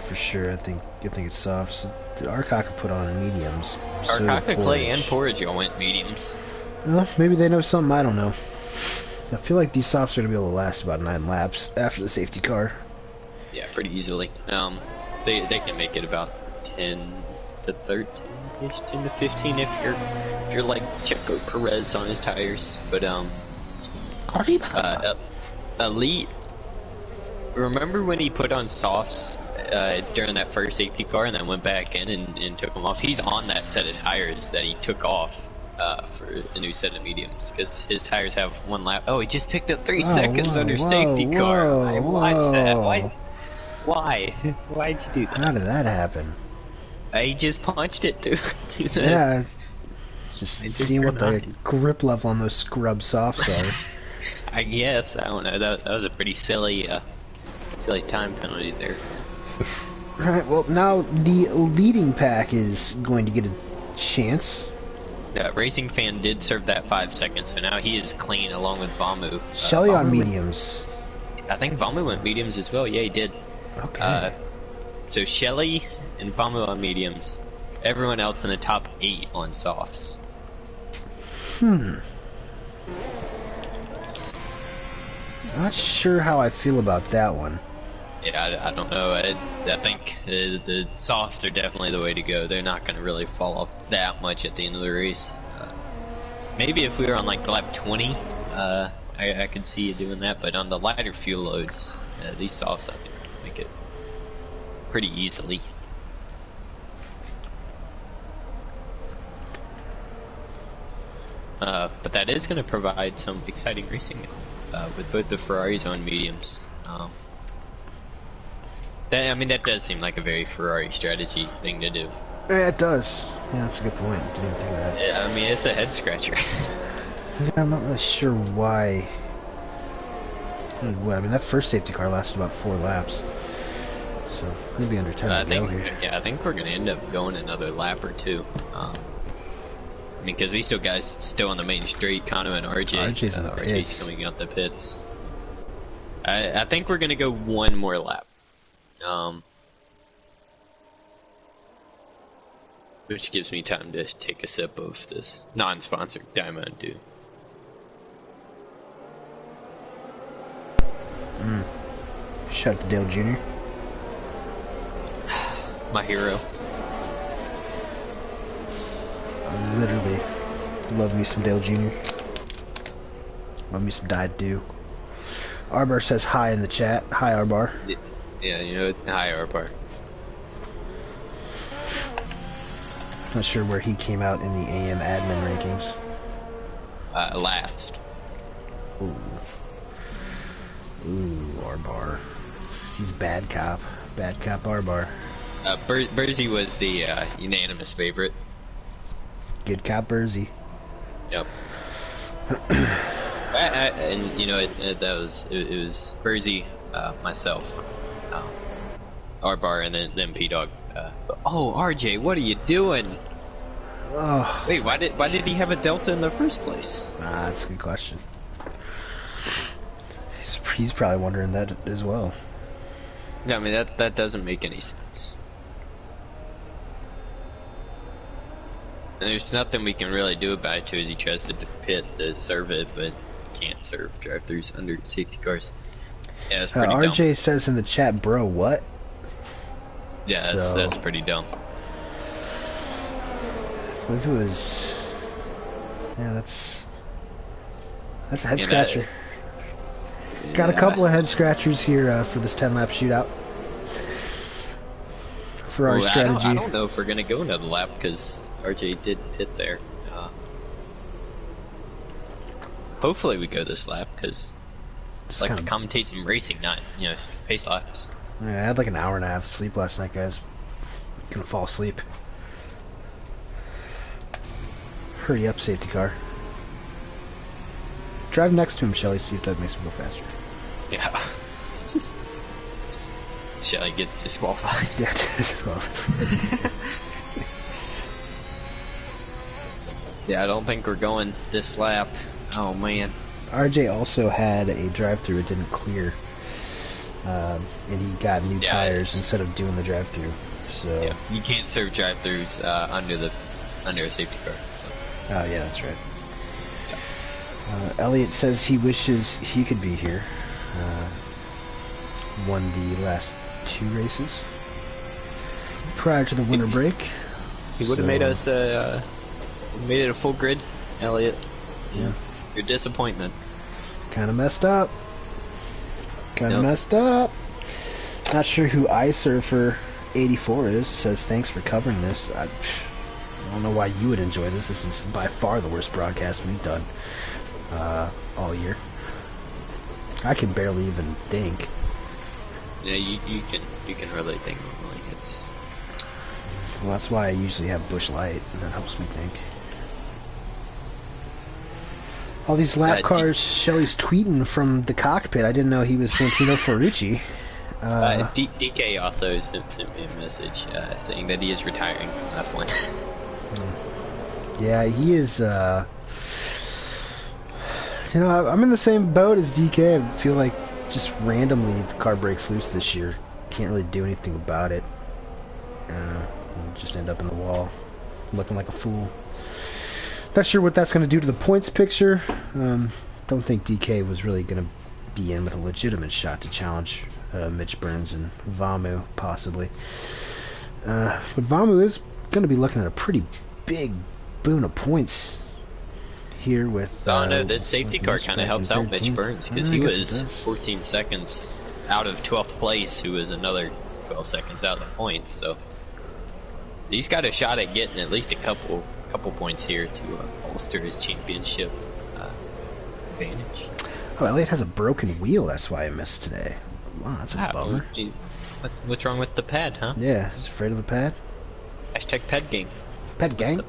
For sure. I think it's soft. So, Arcaka put on mediums. So did Arcaka, Clay, and Porridge. Porridge all went mediums. Well, maybe they know something I don't know. I feel like these softs are going to be able to last about 9 laps after the safety car. Yeah, pretty easily. They can make it about 10 to 13-ish, 10 to 15 if you're like Checo Perez on his tires. But Elite. Remember when he put on softs during that first safety car and then went back in and took them off? He's on that set of tires that he took off for a new set of mediums because his tires have 1 lap. Oh, he just picked up 3 seconds under safety car. I watched that. Why? Why'd you do that? How did that happen? I just punched it, dude. Yeah, just It's seeing what the 9. grip level on those scrub softs are. I guess. I don't know. That was a pretty silly time penalty there. Right, well, now the leading pack is going to get a chance. Racing Fan did serve that 5 seconds, so now he is clean along with Vamu. Shelly on mediums. I think Vamu went mediums as well. Yeah, he did. Okay. So Shelly and Vamu on mediums. Everyone else in the top 8 on softs. Not sure how I feel about that one. Yeah, I don't know. I think the softs are definitely the way to go. They're not going to really fall off that much at the end of the race. Maybe if we were on like lap 20, I could see you doing that. But on the lighter fuel loads, these softs I think make it pretty easily. But that is going to provide some exciting racing with both the Ferraris on mediums. That does seem like a very Ferrari strategy thing to do. Yeah, it does. Yeah, that's a good point. Didn't even think of that. Yeah, I mean, it's a head scratcher. Yeah, I'm not really sure why. I mean, that first safety car lasted about 4 laps. So, maybe under 10 to go here. Yeah, I think we're going to end up going another lap or 2. I mean, because these guys still on the main straight, Kano and RJ. RJ's coming out the pits. I think we're going to go one more lap. Which gives me time to take a sip of this non-sponsored Diamond Dew. Shout out to Dale Jr. My hero. I literally love me some Dale Jr. Love me some Diet Dew. Arbar says hi in the chat. Hi, Arbar. Yeah, you know, hi, Arbar. Not sure where he came out in the AM admin rankings. Last. Ooh. Ooh, Arbar. He's bad cop. Bad cop Arbar. Burzy was the unanimous favorite. Good cop Burzy. Yep. And you know, it was Burzy, myself, Arbar, and then P-Dog. Oh, RJ, what are you doing? Oh. Wait, why did he have a Delta in the first place? That's a good question. He's probably wondering that as well. Yeah, I mean that doesn't make any sense. And there's nothing we can really do about it too, as he tries to pit to serve it, but can't serve drive-thrus under safety cars. Yeah, that's pretty RJ dumb. says in the chat, bro, what? Yeah, that's pretty dumb. What if it was... Yeah, that's a head scratcher. Got a couple of head scratchers here for this 10-lap shootout. Ferrari strategy. I don't know if we're going to go another lap, because RJ did pit there. Hopefully we go this lap, because it's like to commentate some racing, not, pace laps. Yeah, I had like an hour and a half of sleep last night, guys. Couldn't fall asleep. Hurry up, safety car. Drive next to him, Shelly, see if that makes him go faster. Yeah. Shelly gets disqualified. Yeah, disqualified. Yeah, I don't think we're going this lap. Oh, man. RJ also had a drive-thru it didn't clear. And he got new tires instead of doing the drive-thru. So yeah, you can't serve drive-thrus under a safety car. So. Oh yeah, that's right. Elliot says he wishes he could be here. Won the last 2 races prior to the winter break. He would have made us made it a full grid, Elliot. Yeah. Your disappointment. Kind of messed up. Messed up. Not sure who iSurfer84 is. Says thanks for covering this. I don't know why you would enjoy this. This is by far the worst broadcast we've done all year. I can barely even think. Yeah, you can really think normally. Well, that's why I usually have Busch Light, and that helps me think. All these lap cars, Shelly's tweeting from the cockpit. I didn't know he was Santino Ferrucci. DK also sent me a message saying that he is retiring from F1. Yeah, he is, you know, I'm in the same boat as DK. I feel like just randomly the car breaks loose this year. Can't really do anything about it. Just end up in the wall, looking like a fool. Not sure what that's going to do to the points picture. Don't think DK was really going to be in with a legitimate shot to challenge Mitch Burns and Vamu, possibly. But Vamu is going to be looking at a pretty big boon of points here with... oh no, this safety car kind of helps out Mitch Burns, because he was 14 seconds out of 12th place, who was another 12 seconds out of the points, so he's got a shot at getting at least a couple points here to bolster his championship advantage. Oh, Elliott has a broken wheel, that's why I missed today. Wow, that's a bummer. Gee, what's wrong with the pad, huh? Yeah, he's afraid of the pad. Hashtag pad gang. Pad gang?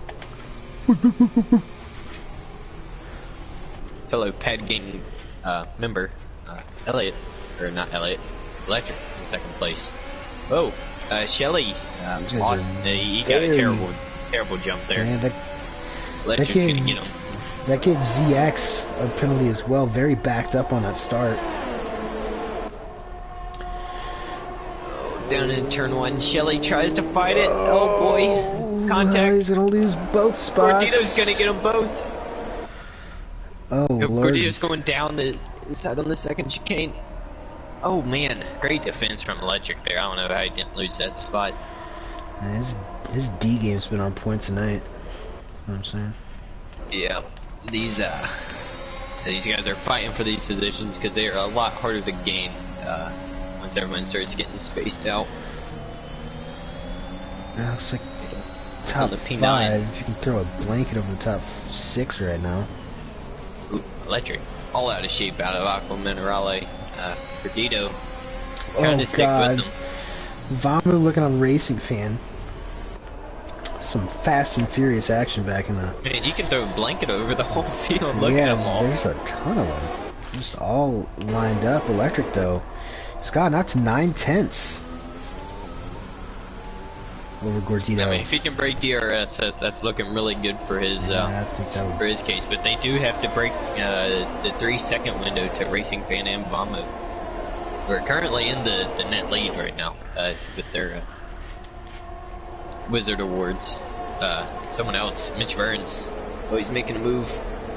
Fellow pad gang member, Elliott, or not Elliott, Electric in second place. Oh, Shelley lost. He got a terrible jump there. Man, Electric's gonna get him. That gave ZX a penalty as well. Very backed up on that start. Down in turn one, Shelley tries to fight it. Oh boy, contact. He's gonna lose both spots. Gordito's gonna get them both. Oh Lord. Gordito's going down the inside on the second chicane. Oh man, great defense from Electric there. I don't know how he didn't lose that spot. His D game's been on point tonight. You know what I'm saying? Yeah, these guys are fighting for these positions because they are a lot harder to gain once everyone starts getting spaced out. It looks like top the P9. 5. You can throw a blanket over the top 6 right now. Ooh, Electric, all out of shape out of Aqua Minerale. Gordito trying to stick with them. Vamu looking on Racing Fan. Some fast and furious action back in the... Man, you can throw a blanket over the whole field. Look at them all. There's a ton of them. Just all lined up. Electric, though, he's gotten out to 9/10 over Gordito. I mean, if he can break DRS, that's looking really good for his I think that would... for his case. But they do have to break the 3-second window to Racing Fan and Vamu. We're currently in the net lead right now with their Wizard Awards. Someone else, Mitch Burns. Oh, he's making a move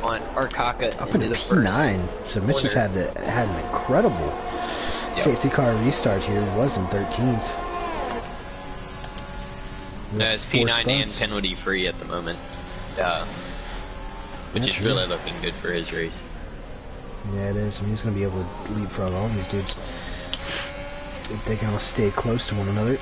on Arkaka up into the P9. So Mitch has had an incredible safety car restart here. Was in 13th. It's P9 and penalty free at the moment, which is really looking good for his race. Yeah, it is. I mean, he's going to be able to leapfrog all these dudes if they can all stay close to one another.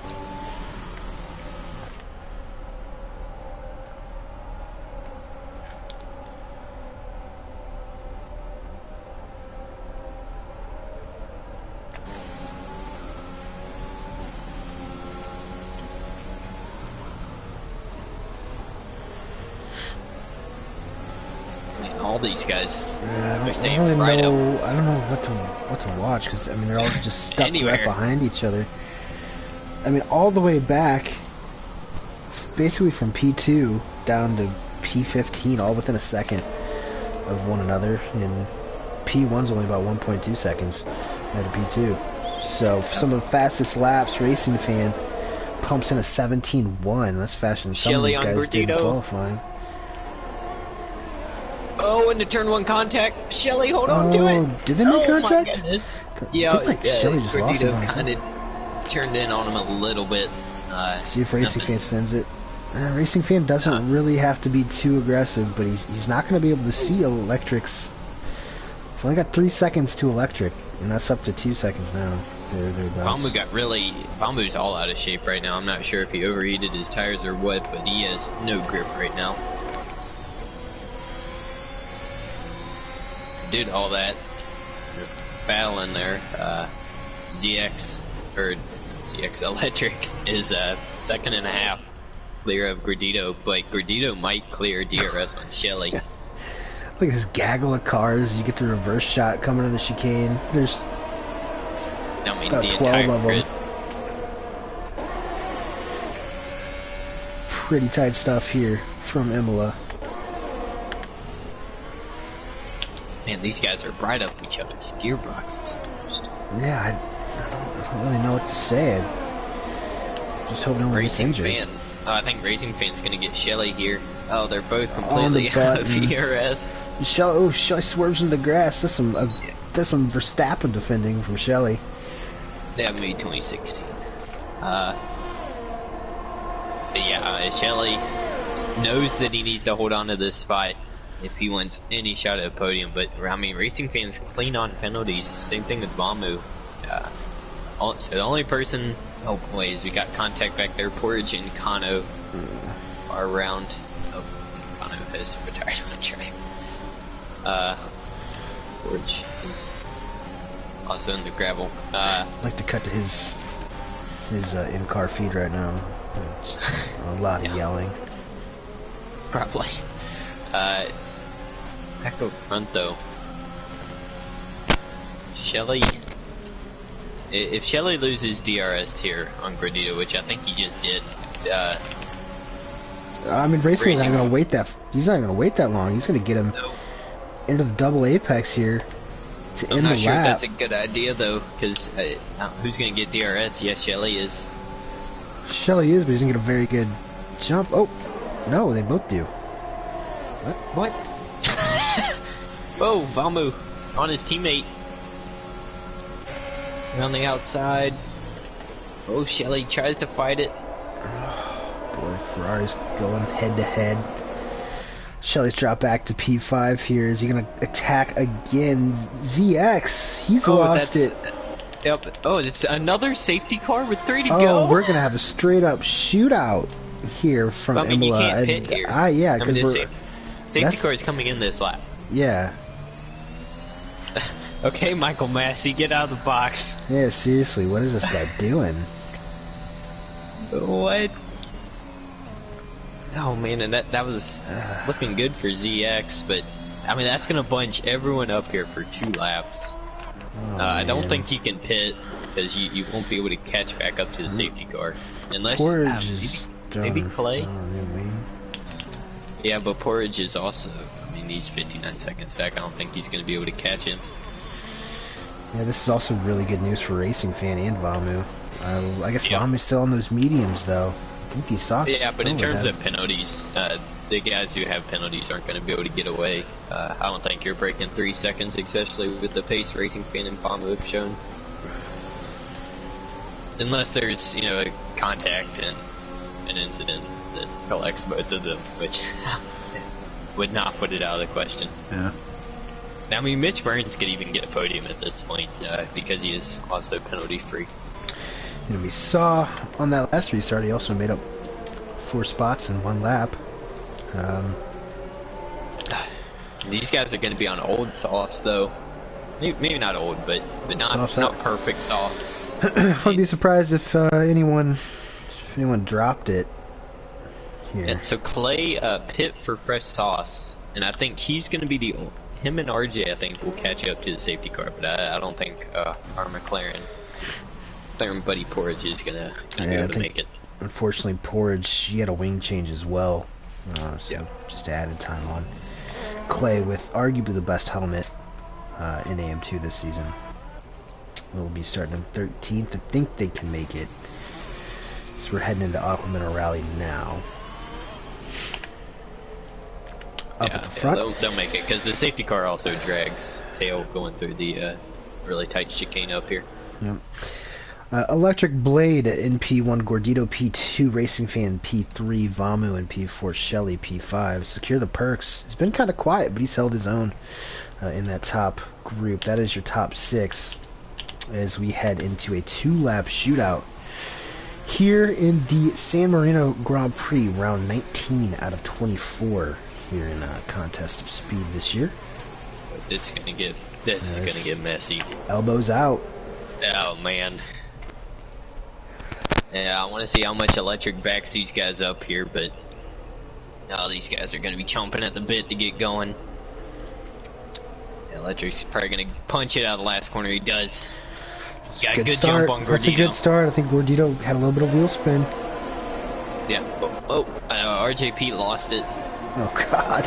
All these guys. I don't know what to watch, because I mean they're all just stuck right behind each other. I mean, all the way back, basically from P2 down to P15, all within a second of one another, and P1's only about 1.2 seconds out of P2. So some of the fastest laps, Racing Fan pumps in a 17.1. That's faster than some of these guys did in qualifying. Oh, into turn one contact. Shelley, hold on to it. Did they make contact? Yeah, Shelley just lost him. Kind of turned in on him a little bit. See if Racing Fan sends it. Racing Fan doesn't really have to be too aggressive, but he's not going to be able to see Electric's. He's only got 3 seconds to Electric, and that's up to 2 seconds now. Vamu's all out of shape right now. I'm not sure if he overheated his tires or what, but he has no grip right now. Did all that battle in there. ZX Electric is 2.5 seconds clear of Gordito, but Gordito might clear DRS on Shelley. Look at this gaggle of cars. You get the reverse shot coming to the chicane. There's about 12 of them. Pretty tight stuff here from Imola. Man, these guys are right up each other's gearboxes. Yeah, I don't really know what to say. I just hope no one gets injured. Fan. I think Racing Fan's gonna get Shelly here. Oh, they're both completely out of ERS. Shelly swerves into the grass. That's some Verstappen defending from Shelly. That maybe 2016. Yeah, Shelly knows that he needs to hold on to this spot if he wants any shot at a podium. But I mean, Racing Fan's clean on penalties. Same thing with Vamu. So the only person. Oh boy, we got contact back there. Porridge and Kano are around. Oh, Kano has retired on the track. Porridge is also in the gravel. I'd like to cut to his in-car feed right now. Just a lot of yelling. Probably. Back up front though. Shelly. If Shelly loses DRS here on Gordito, which I think he just did, I mean, Racing's not gonna wait that. He's not gonna wait that long. He's gonna get him into the double apex here to end the lap. I'm not sure if that's a good idea though, because who's gonna get DRS? Yes, Shelly is. Shelly is, but he's gonna get a very good jump. Oh, no, they both do. What? Whoa, Vamu on his teammate. On the outside. Oh, Shelly tries to fight it. Oh, boy, Ferrari's going head to head. Shelly's dropped back to P5 here. Is he going to attack again? ZX, he's lost it. Yep. Oh, it's another safety car with 3 to go. Oh, we're going to have a straight up shootout here from Imola. You can't pit here. Yeah, because safety car is coming in this lap. Yeah. Okay, Michael Massey, get out of the box. Yeah, seriously, what is this guy doing? What? Oh man, and that was looking good for ZX, but I mean that's gonna bunch everyone up here for 2 laps. I don't think you can pit because you won't be able to catch back up to the safety car unless maybe Clay. Yeah, but Porridge is also. I mean, he's 59 seconds back. I don't think he's gonna be able to catch him. Yeah, this is also really good news for Racing Fan and Vamu. I guess Vamu's still on those mediums, though. I think these softs. Yeah, but in terms of penalties, the guys who have penalties aren't going to be able to get away. I don't think you're breaking 3 seconds, especially with the pace Racing Fan and Vamu have shown. Unless there's, a contact and an incident that collects both of them, which would not put it out of the question. Yeah. I mean, Mitch Burns could even get a podium at this point because he is also penalty-free. And we saw on that last restart, he also made up 4 spots in 1 lap. These guys are going to be on old softs, though. Maybe not old, but not perfect softs. I'd be surprised if anyone dropped it here. And so Clay pit for fresh sauce, and I think he's going to be him and RJ, I think, will catch up to the safety car, but I don't think our McLaren buddy Porridge is gonna be able to make it. Unfortunately, Porridge, he had a wing change as well, so just added time on. Clay with arguably the best helmet in AM2 this season. We'll be starting on 13th. I think they can make it. So we're heading into Aquamina Rally now. Up at the front. They'll make it because the safety car also drags tail going through the really tight chicane up here. Yep. Electric Blade in P1, Gordito P2, Racing Fan P3, Vamu in P4, Shelly P5. Secure the perks. He's been kind of quiet, but he's held his own in that top group. That is your top 6 as we head into a 2-lap shootout here in the San Marino Grand Prix, round 19 out of 24 here in a contest of speed this year. This is gonna get messy. Elbows out. Oh man. Yeah, I want to see how much electric backs these guys up here, but these guys are going to be chomping at the bit to get going. Electric's probably going to punch it out of the last corner. He does. Got a good jump on Gordito. That's a good start. I think Gordito had a little bit of wheel spin. Yeah. RJP lost it. Oh, God.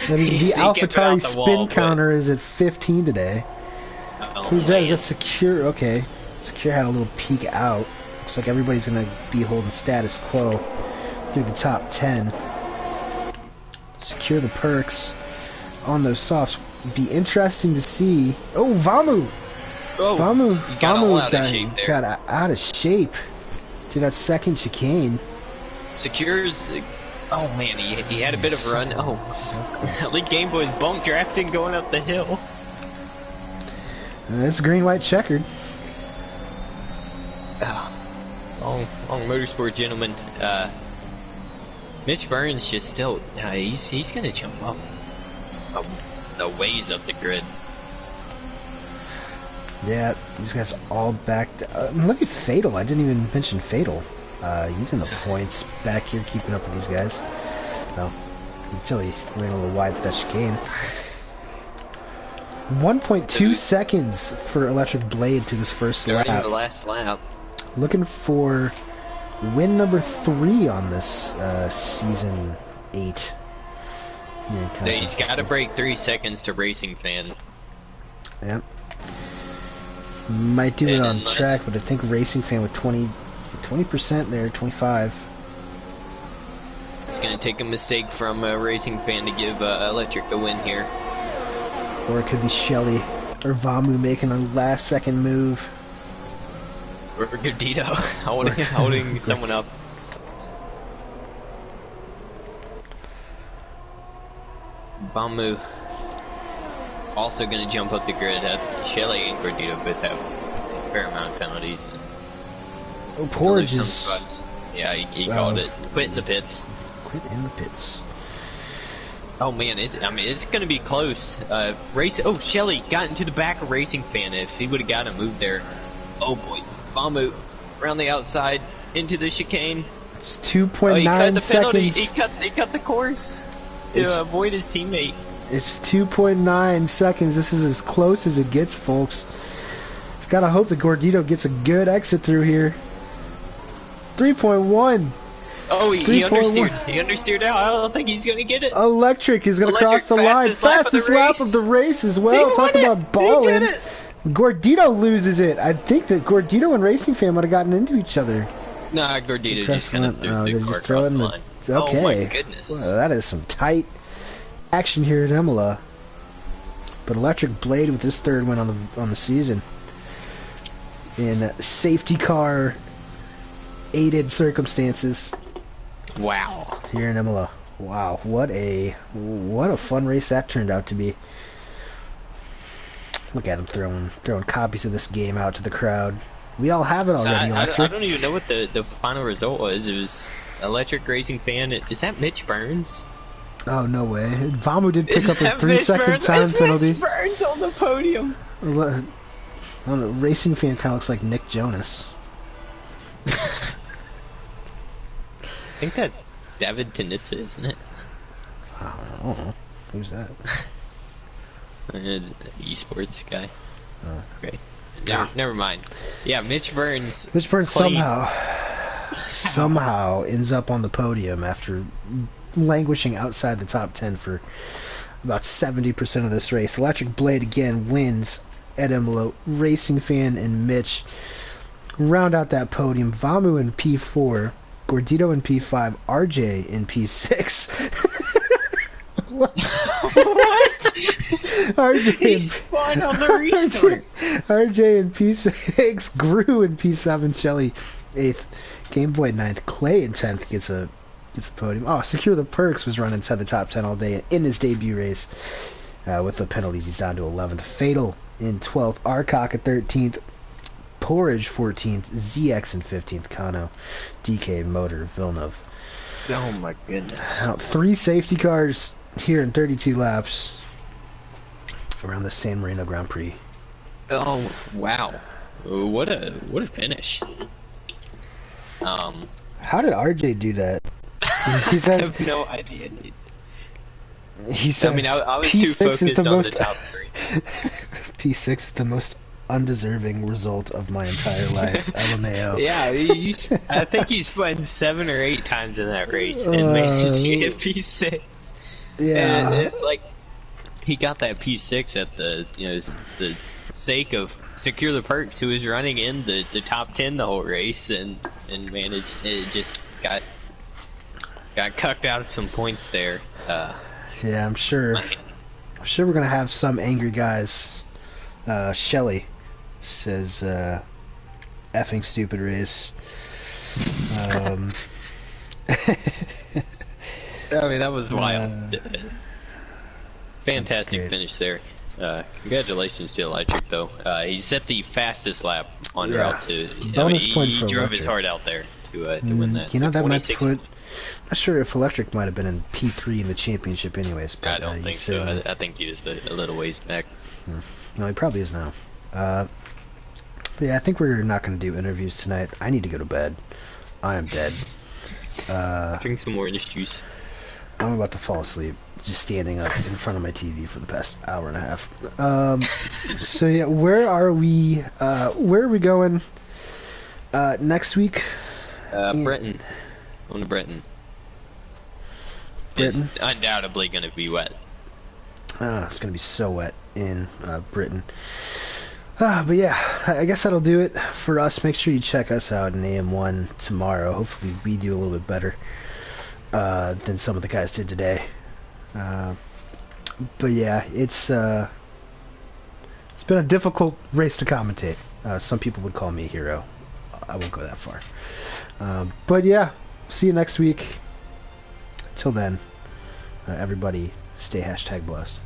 That is He the kept it out AlphaTauri the spin wall, counter is at 15 today. Oh, Who's that? Is man. that Secure? Okay. Secure had a little peek out. Looks like everybody's going to be holding status quo through the top 10. Secure the perks on those softs. Be interesting to see. Oh, Vamu! Oh, Vamu got out of shape to that second chicane. Secures. Oh man, he had a bit of a run. Oh, So Elite Game Boy's bump drafting going up the hill. it's green-white checkered. Long motorsport gentleman. Mitch Burns just still. He's gonna jump up. The ways up the grid. Yeah, these guys all backed. Look at Fatal. I didn't even mention Fatal. He's in the points back here, keeping up with these guys. Well, until he ran a little wide for that chicane. 1.2 seconds for Electric Blade to this first Starting lap. the last lap. Looking for win number 3 on this season 8. He's got to break 3 seconds to Racing Fan. Yep. Might do it And on unless- track, but I think Racing Fan with 20% there, 25. It's going to take a mistake from Racing Fan to give Electric the win here. Or it could be Shelly or Vamu making a last second move. Or Gordito holding someone up. Vamu also going to jump up the grid. Shelly and Gordito both have a fair amount of penalties. Oh, Porridge Some is spots. Yeah, he called it. Quit in the pits. quit in the pits. Oh man, it's going to be close. Oh, Shelly got into the back of Racing Fan. If he would have gotten a move there. Oh boy, Vamu around the outside into the chicane. It's Oh, he cut 2.9 the penalty. seconds. He cut the course to avoid his teammate. It's 2.9 seconds. This is as close as it gets, folks. Just gotta hope that Gordito gets a good exit through here. 3.1. Oh, he 3.1. understeered. He understeered out. I don't think he's gonna get it. Electric is gonna Electric, cross the line. fastest lap of the Fastest lap race. of the race as well. He Talk won about it. balling. He did it. Gordito loses it. I think that Gordito and Racing Fan would have gotten into each other. Nah, Gordito just kind of threw they the car just throw across it in the the- line. Okay. Oh my goodness. Well, that is some tight action here at Imola. But Electric Blade with his third win on the season in safety car aided circumstances Wow. here in Imola. Wow, what a fun race that turned out to be. Look at him throwing copies of this game out to the crowd. We all have it So already, I Electric. don't even know what the final result was. It was Electric Racing Fan. Is that Mitch Burns? Oh, no way. Vamu did pick Is up a that 3-second Mitch time Burns? penalty. Mitch Burns on the podium. I don't know, Racing Fan kind of looks like Nick Jonas. I think that's David Tanitza, isn't it? I don't know. Who's that? Esports guy. Oh. Okay. Yeah. Never mind. Yeah, Mitch Burns. Mitch Burns played- somehow ends up on the podium after languishing outside the top 10 for about 70% of this race. Electric Blade again wins at Imola. Racing Fan and Mitch round out that podium. Vamu in P4, Gordito in P5, RJ in P6. What? RJ He spun on the restart. RJ in P6, Gru in P7, Shelly 8th, Game Boy 9th, Clay in 10th gets a podium. Oh, Secure the Perks was running inside the top 10 all day in his debut race. With the penalties, he's down to 11th. Fatal in 12th, Arcock at 13th, Porridge 14th, ZX in 15th, Kano, DK, Motor, Villeneuve. Oh my goodness. Now, 3 safety cars here in 32 laps around the San Marino Grand Prix. Oh wow. What a finish. How did RJ do that? He I says have no idea, dude. he says I mean, I was too P6 focused is the on most the top 3. P6 is the most undeserving result of my entire life. LMAO. Yeah, I think he spun 7 or 8 times in that race and managed to get P6. And Yeah. it's like he got that P6 at the the sake of secure the perks. Who was running in the top 10 the whole race and managed it just got cucked out of some points there. Yeah, I'm sure. I'm sure we're gonna have some angry guys. Shelly says, "Effing stupid race." I mean, that was wild. Fantastic great. finish there. Congratulations to Electric, though. He set the fastest lap on route to. Bonus point he for drove his Electric. heart out there to win that. You know, So that might 26 put. points. Not sure if Electric might have been in P3 in the championship, anyways. But I don't think so. I think he was a little ways back. No, he probably is now. But yeah, I think we're not going to do interviews tonight. I need to go to bed. I am dead. Drink some orange juice. I'm about to fall asleep, just standing up in front of my TV for the past hour and a half. So yeah, where are we? Where are we going next week? Britain. On to Britain. Britain? It's undoubtedly going to be wet. It's going to be so wet in Britain. But yeah, I guess that'll do it for us. Make sure you check us out in AM1 tomorrow. Hopefully we do a little bit better than some of the guys did today. But yeah, it's been a difficult race to commentate. Some people would call me a hero. I won't go that far. But yeah, see you next week. Till then, everybody stay #blessed.